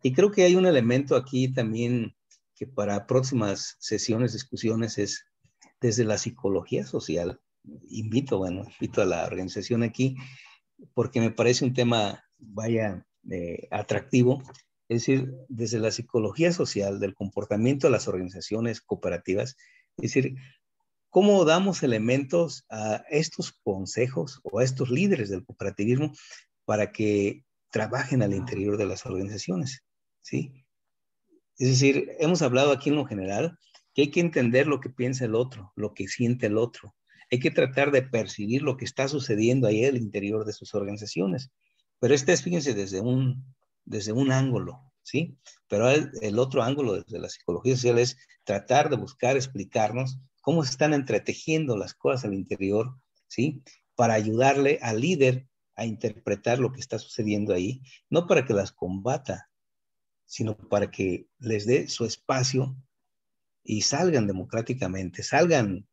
Y creo que hay un elemento aquí también que para próximas sesiones, discusiones, es desde la psicología social. Invito a la organización aquí, porque me parece un tema, atractivo. Es decir, desde la psicología social, del comportamiento de las organizaciones cooperativas, es decir, ¿cómo damos elementos a estos consejos o a estos líderes del cooperativismo para que trabajen al interior de las organizaciones? ¿Sí? Es decir, hemos hablado aquí en lo general que hay que entender lo que piensa el otro, lo que siente el otro. Hay que tratar de percibir lo que está sucediendo ahí al interior de sus organizaciones. Pero fíjense, desde un ángulo, ¿sí? Pero el otro ángulo desde la psicología social es tratar de buscar explicarnos cómo se están entretejiendo las cosas al interior, ¿sí? Para ayudarle al líder a interpretar lo que está sucediendo ahí, no para que las combata, sino para que les dé su espacio y salgan democráticamente, salgan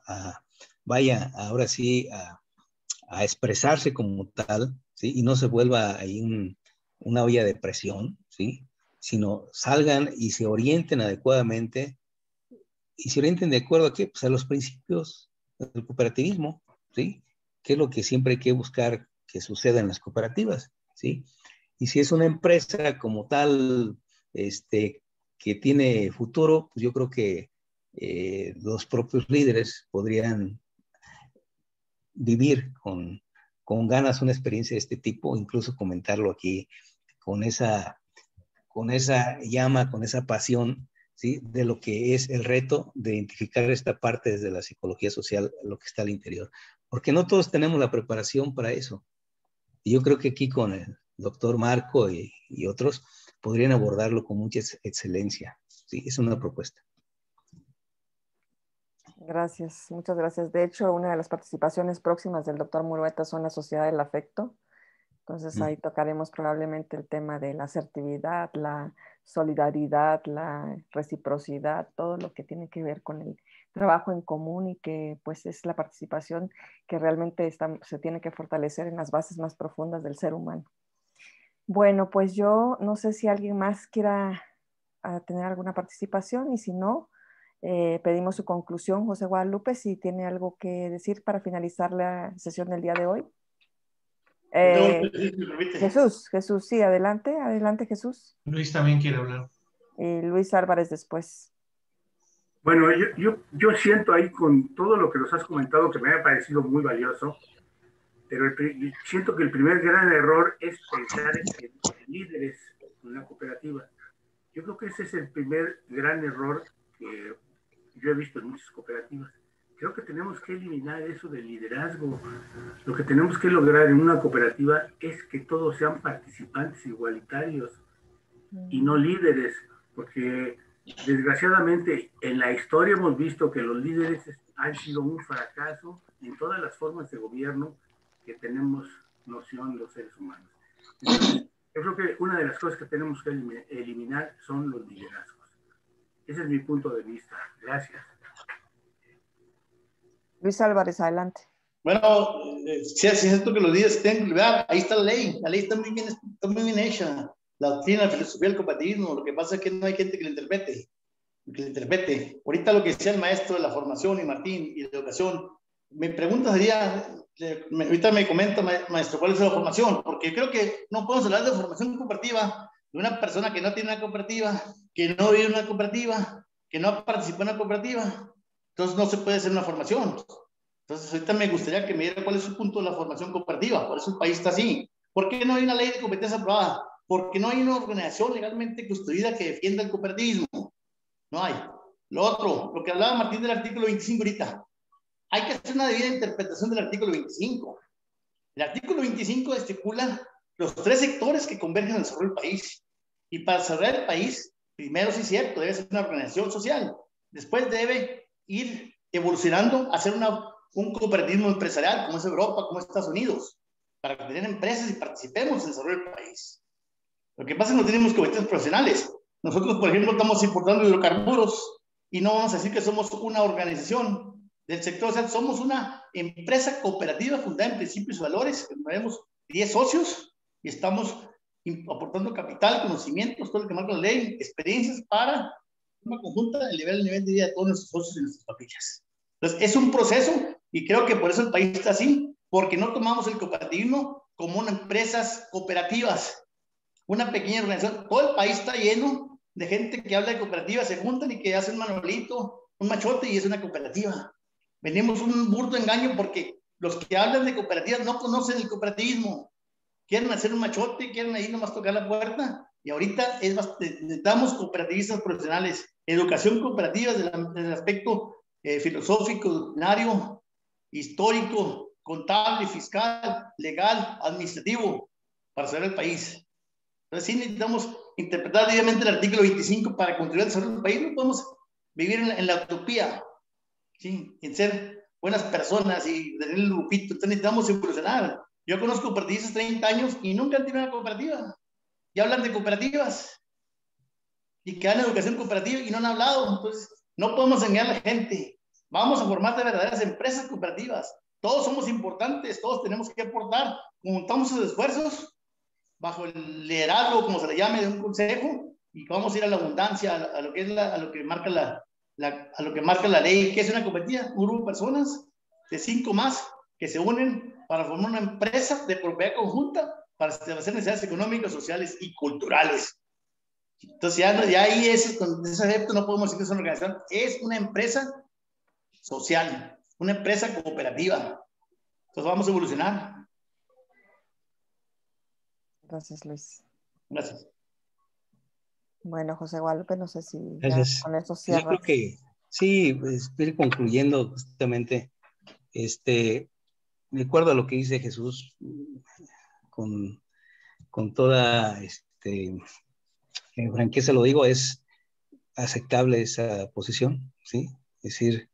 ahora sí, a expresarse como tal, ¿sí? Y no se vuelva ahí una olla de presión, ¿sí? Sino salgan y se orienten adecuadamente, y se orienten de acuerdo a qué, pues a los principios del cooperativismo, ¿sí? Que es lo que siempre hay que buscar que suceda en las cooperativas, ¿sí? Y si es una empresa como tal, que tiene futuro, pues yo creo que los propios líderes podrían vivir con ganas una experiencia de este tipo, incluso comentarlo aquí con esa llama, con esa pasión, ¿sí? De lo que es el reto de identificar esta parte desde la psicología social, lo que está al interior. Porque no todos tenemos la preparación para eso. Y yo creo que aquí con el doctor Marco y otros podrían abordarlo con mucha excelencia. Sí, es una propuesta. Gracias, muchas gracias. De hecho, una de las participaciones próximas del doctor Murueta son la sociedad del afecto. Entonces ahí tocaremos probablemente el tema de la asertividad, la solidaridad, la reciprocidad, todo lo que tiene que ver con el trabajo en común y que pues es la participación que realmente se tiene que fortalecer en las bases más profundas del ser humano. Bueno, pues yo no sé si alguien más quiera tener alguna participación y si no, pedimos su conclusión. José Guadalupe, si tiene algo que decir para finalizar la sesión del día de hoy. Jesús, sí, adelante, Jesús. Luis también quiere hablar. Y Luis Álvarez después. Bueno, yo siento ahí con todo lo que nos has comentado que me ha parecido muy valioso, pero siento que el primer gran error es pensar en líderes en una cooperativa. Yo creo que ese es el primer gran error que yo he visto en muchas cooperativas. Creo que tenemos que eliminar eso del liderazgo. Lo que tenemos que lograr en una cooperativa es que todos sean participantes igualitarios y no líderes, porque desgraciadamente en la historia hemos visto que los líderes han sido un fracaso en todas las formas de gobierno que tenemos noción los seres humanos. Entonces, yo creo que una de las cosas que tenemos que eliminar son los liderazgos. Ese es mi punto de vista. Gracias. Luis Álvarez, adelante. Bueno, sí es cierto que los líderes tienen que ver. Ahí está la ley está muy bien hecha. La doctrina, la filosofía del cooperativismo. Lo que pasa es que no hay gente que lo interprete. Ahorita lo que decía el maestro de la formación y Martín y de educación, mi pregunta sería, ahorita me comenta, maestro, ¿cuál es la formación? Porque creo que no podemos hablar de formación cooperativa de una persona que no tiene una cooperativa, que no vive en una cooperativa, que no participa en una cooperativa. Entonces no se puede hacer una formación. Entonces ahorita me gustaría que me diera cuál es su punto de la formación cooperativa. Por eso el país está así. ¿Por qué no hay una ley de competencia aprobada? ¿Por qué no hay una organización legalmente custodiada que defienda el cooperativismo? No hay. Lo otro, lo que hablaba Martín del artículo 25 ahorita, hay que hacer una debida interpretación del artículo 25. El artículo 25 estipula los 3 sectores que convergen en el desarrollo del país. Y para desarrollar el país, primero sí es cierto, debe ser una organización social. Después debe ir evolucionando a ser un cooperativismo empresarial, como es Europa, como es Estados Unidos, para tener empresas y participemos en el desarrollo del país. Lo que pasa es que no tenemos competencias profesionales. Nosotros, por ejemplo, estamos importando hidrocarburos y no vamos a decir que somos una organización del sector, o sea, somos una empresa cooperativa fundada en principios y valores, que tenemos 10 socios y estamos aportando capital, conocimientos, todo lo que marca la ley, experiencias para una conjunta elevar el nivel de vida de todos nuestros socios y nuestras familias. Entonces, es un proceso y creo que por eso el país está así, porque no tomamos el cooperativismo como unas empresas cooperativas, una pequeña organización. Todo el país está lleno de gente que habla de cooperativas, se juntan y que hacen un manualito, un machote y es una cooperativa. Venimos un burdo engaño porque los que hablan de cooperativas no conocen el cooperativismo. Quieren hacer un machote, quieren ahí nomás tocar la puerta. Y ahorita necesitamos cooperativistas profesionales, educación cooperativa desde el aspecto filosófico, culinario, histórico, contable, fiscal, legal, administrativo, para saber el país. Entonces sí necesitamos interpretar debidamente el artículo 25 para contribuir al desarrollo del país. No podemos vivir en la utopía, ¿sí? En ser buenas personas y tener el grupito. Entonces necesitamos evolucionar. Yo conozco cooperativistas 30 años y nunca han tenido una cooperativa. Y hablan de cooperativas. Y que dan educación cooperativa y no han hablado. Entonces, no podemos engañar a la gente. Vamos a formar de verdaderas empresas cooperativas. Todos somos importantes, todos tenemos que aportar. Juntamos sus esfuerzos bajo el liderazgo, como se le llame, de un consejo, y vamos a ir a la abundancia, a lo que es a lo que marca a lo que marca la ley, que es una cooperativa, un grupo de personas, de 5 más, que se unen para formar una empresa de propiedad conjunta para satisfacer necesidades económicas, sociales y culturales. Entonces ya ahí con ese aspecto no podemos decir que es una organización, es una empresa social, una empresa cooperativa. Entonces vamos a evolucionar. Gracias, Luis. Gracias. Bueno, José Guadalupe, no sé si con esto cierras. Yo creo que sí, pues, ir concluyendo justamente, de acuerdo a lo que dice Jesús, con toda franqueza lo digo, es aceptable esa posición, ¿sí? Es decir,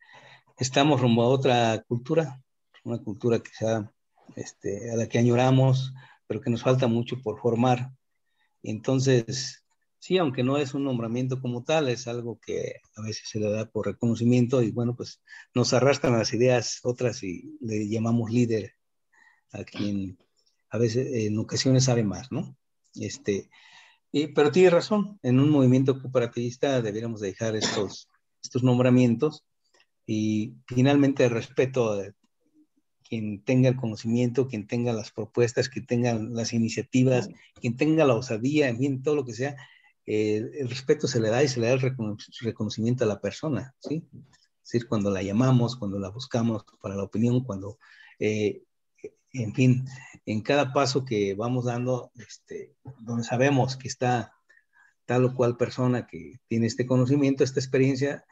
estamos rumbo a otra cultura, una cultura quizá a la que añoramos, pero que nos falta mucho por formar. Entonces, sí, aunque no es un nombramiento como tal, es algo que a veces se le da por reconocimiento y bueno, pues nos arrastran las ideas otras y le llamamos líder a quien a veces en ocasiones sabe más, ¿no? Pero tiene razón, en un movimiento cooperativista deberíamos dejar estos nombramientos y finalmente el respeto a quien tenga el conocimiento, quien tenga las propuestas, quien tenga las iniciativas, quien tenga la osadía, en fin, todo lo que sea, el respeto se le da y se le da el reconocimiento a la persona, ¿sí? Es decir, cuando la llamamos, cuando la buscamos para la opinión, cuando, en fin, en cada paso que vamos dando, donde sabemos que está tal o cual persona que tiene este conocimiento, esta experiencia,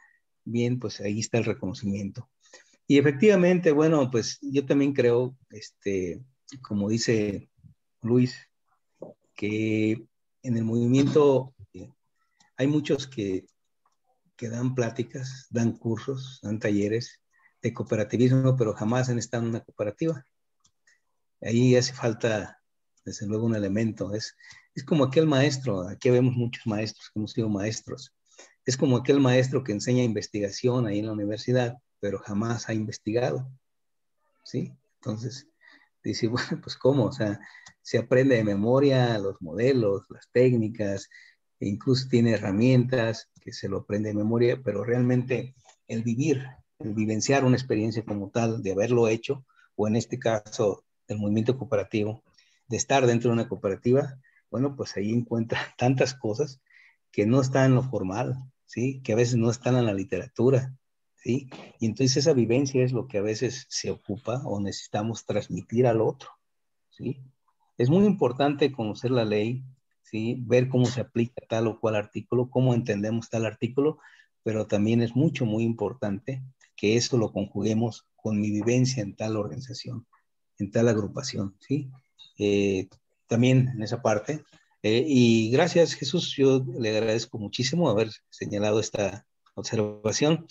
bien, pues ahí está el reconocimiento. Y efectivamente, bueno, pues yo también creo, como dice Luis, que en el movimiento hay muchos que dan pláticas, dan cursos, dan talleres de cooperativismo, pero jamás han estado en una cooperativa. Ahí hace falta, desde luego, un elemento. Es como aquel maestro, aquí vemos muchos maestros que hemos sido maestros. Es como aquel maestro que enseña investigación ahí en la universidad, pero jamás ha investigado, ¿sí? Entonces, dice, bueno, pues ¿cómo? O sea, se aprende de memoria los modelos, las técnicas, e incluso tiene herramientas que se lo aprende de memoria, pero realmente el vivenciar una experiencia como tal, de haberlo hecho, o en este caso, del movimiento cooperativo, de estar dentro de una cooperativa, bueno, pues ahí encuentra tantas cosas que no están en lo formal, ¿sí? Que a veces no están en la literatura, ¿sí? Y entonces esa vivencia es lo que a veces se ocupa o necesitamos transmitir al otro, ¿sí? Es muy importante conocer la ley, ¿sí? Ver cómo se aplica tal o cual artículo, cómo entendemos tal artículo, pero también es muy importante que eso lo conjuguemos con mi vivencia en tal organización, en tal agrupación, ¿sí? También en esa parte. Y gracias, Jesús, yo le agradezco muchísimo haber señalado esta observación.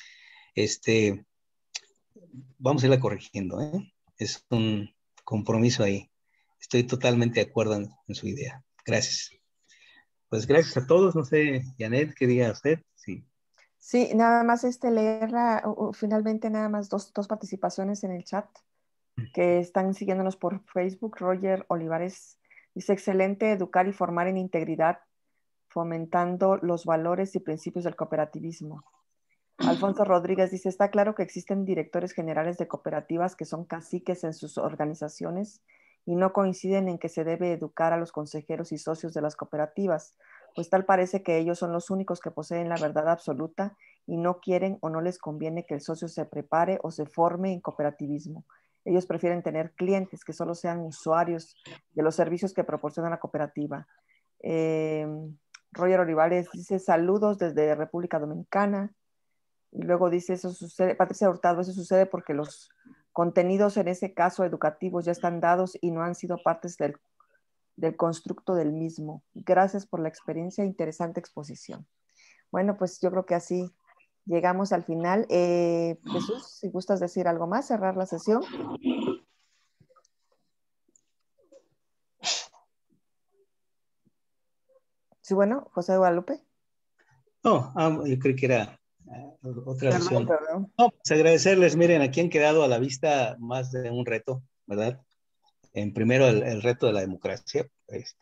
Vamos a irla corrigiendo, ¿eh? Es un compromiso ahí. Estoy totalmente de acuerdo en su idea. Gracias. Pues gracias a todos. No sé, Janet, ¿qué diga usted? Sí. Sí, nada más leer finalmente nada más dos participaciones en el chat que están siguiéndonos por Facebook. Roger Olivares dice: excelente educar y formar en integridad, fomentando los valores y principios del cooperativismo. Alfonso Rodríguez dice: está claro que existen directores generales de cooperativas que son caciques en sus organizaciones y no coinciden en que se debe educar a los consejeros y socios de las cooperativas, pues tal parece que ellos son los únicos que poseen la verdad absoluta y no quieren o no les conviene que el socio se prepare o se forme en cooperativismo. Ellos prefieren tener clientes que solo sean usuarios de los servicios que proporciona la cooperativa. Roger Olivares dice: saludos desde República Dominicana. Y luego dice: eso sucede, Patricia Hurtado, eso sucede porque los contenidos en ese caso educativos ya están dados y no han sido partes del constructo del mismo. Gracias por la experiencia, interesante exposición. Bueno, pues yo creo que así llegamos al final. Jesús, si gustas decir algo más, cerrar la sesión. Sí, bueno, José Guadalupe. No, yo creo que era otra sesión. No, pues agradecerles. Miren, aquí han quedado a la vista más de un reto, ¿verdad? En primero, el reto de la democracia.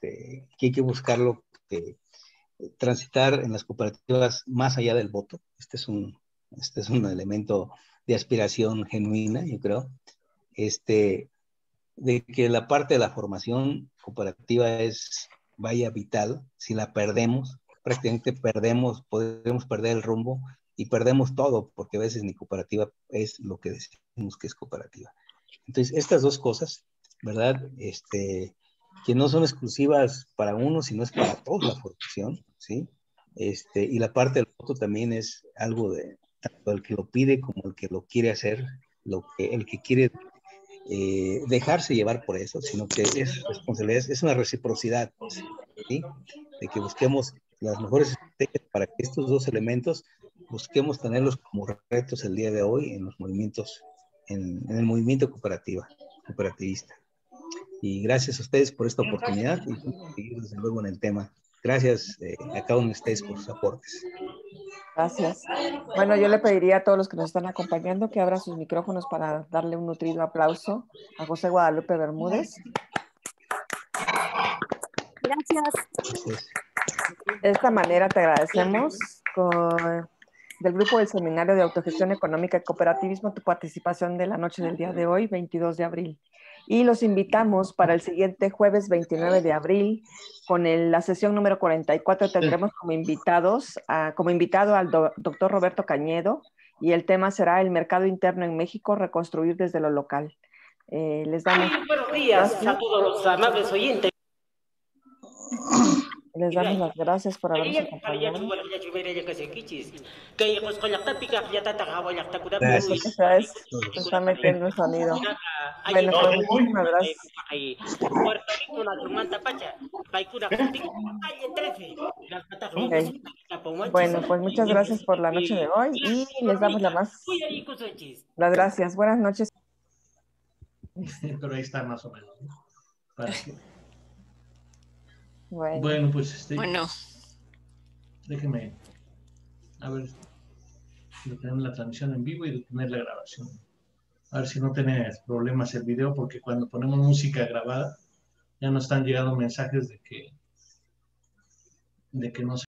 Que hay que buscarlo, transitar en las cooperativas más allá del voto. Este es un elemento de aspiración genuina, yo creo. De que la parte de la formación cooperativa es, vaya, vital. Si la perdemos, prácticamente podemos perder el rumbo y perdemos todo, porque a veces ni cooperativa es lo que decimos que es cooperativa. Entonces, estas dos cosas, ¿verdad? Que no son exclusivas para uno, sino es para todos la formación, ¿sí? Y la parte del voto también es algo de tanto el que lo pide como el que lo quiere hacer, el que quiere dejarse llevar por eso, sino que es responsabilidad, es una reciprocidad, ¿sí? De que busquemos las mejores estrategias para que estos dos elementos busquemos tenerlos como retos el día de hoy en los movimientos, en el movimiento cooperativista. Y gracias a ustedes por esta oportunidad y seguir desde luego en el tema. Gracias a cada uno de ustedes por sus aportes. Gracias. Bueno, yo le pediría a todos los que nos están acompañando que abran sus micrófonos para darle un nutrido aplauso a José Guadalupe Bermúdez. Gracias. De esta manera te agradecemos del Grupo del Seminario de Autogestión Económica y Cooperativismo tu participación de la noche del día de hoy, 22 de abril. Y los invitamos para el siguiente jueves 29 de abril con la sesión número 44. Tendremos como invitado al doctor Roberto Cañedo y el tema será el mercado interno en México, reconstruir desde lo local. Les damos buenos días a todos los amables oyentes. Les damos las gracias por habernos acompañado. Se está metiendo el sonido. Bueno, pues muchísimas gracias. Okay. Bueno, pues muchas gracias por la noche de hoy y les damos las gracias. Buenas noches. Pero ahí está más o menos, ¿no? Para que... Bueno, pues déjeme a ver, detener la transmisión en vivo y detener la grabación. A ver si no tiene problemas el video, porque cuando ponemos música grabada ya nos están llegando mensajes de que no se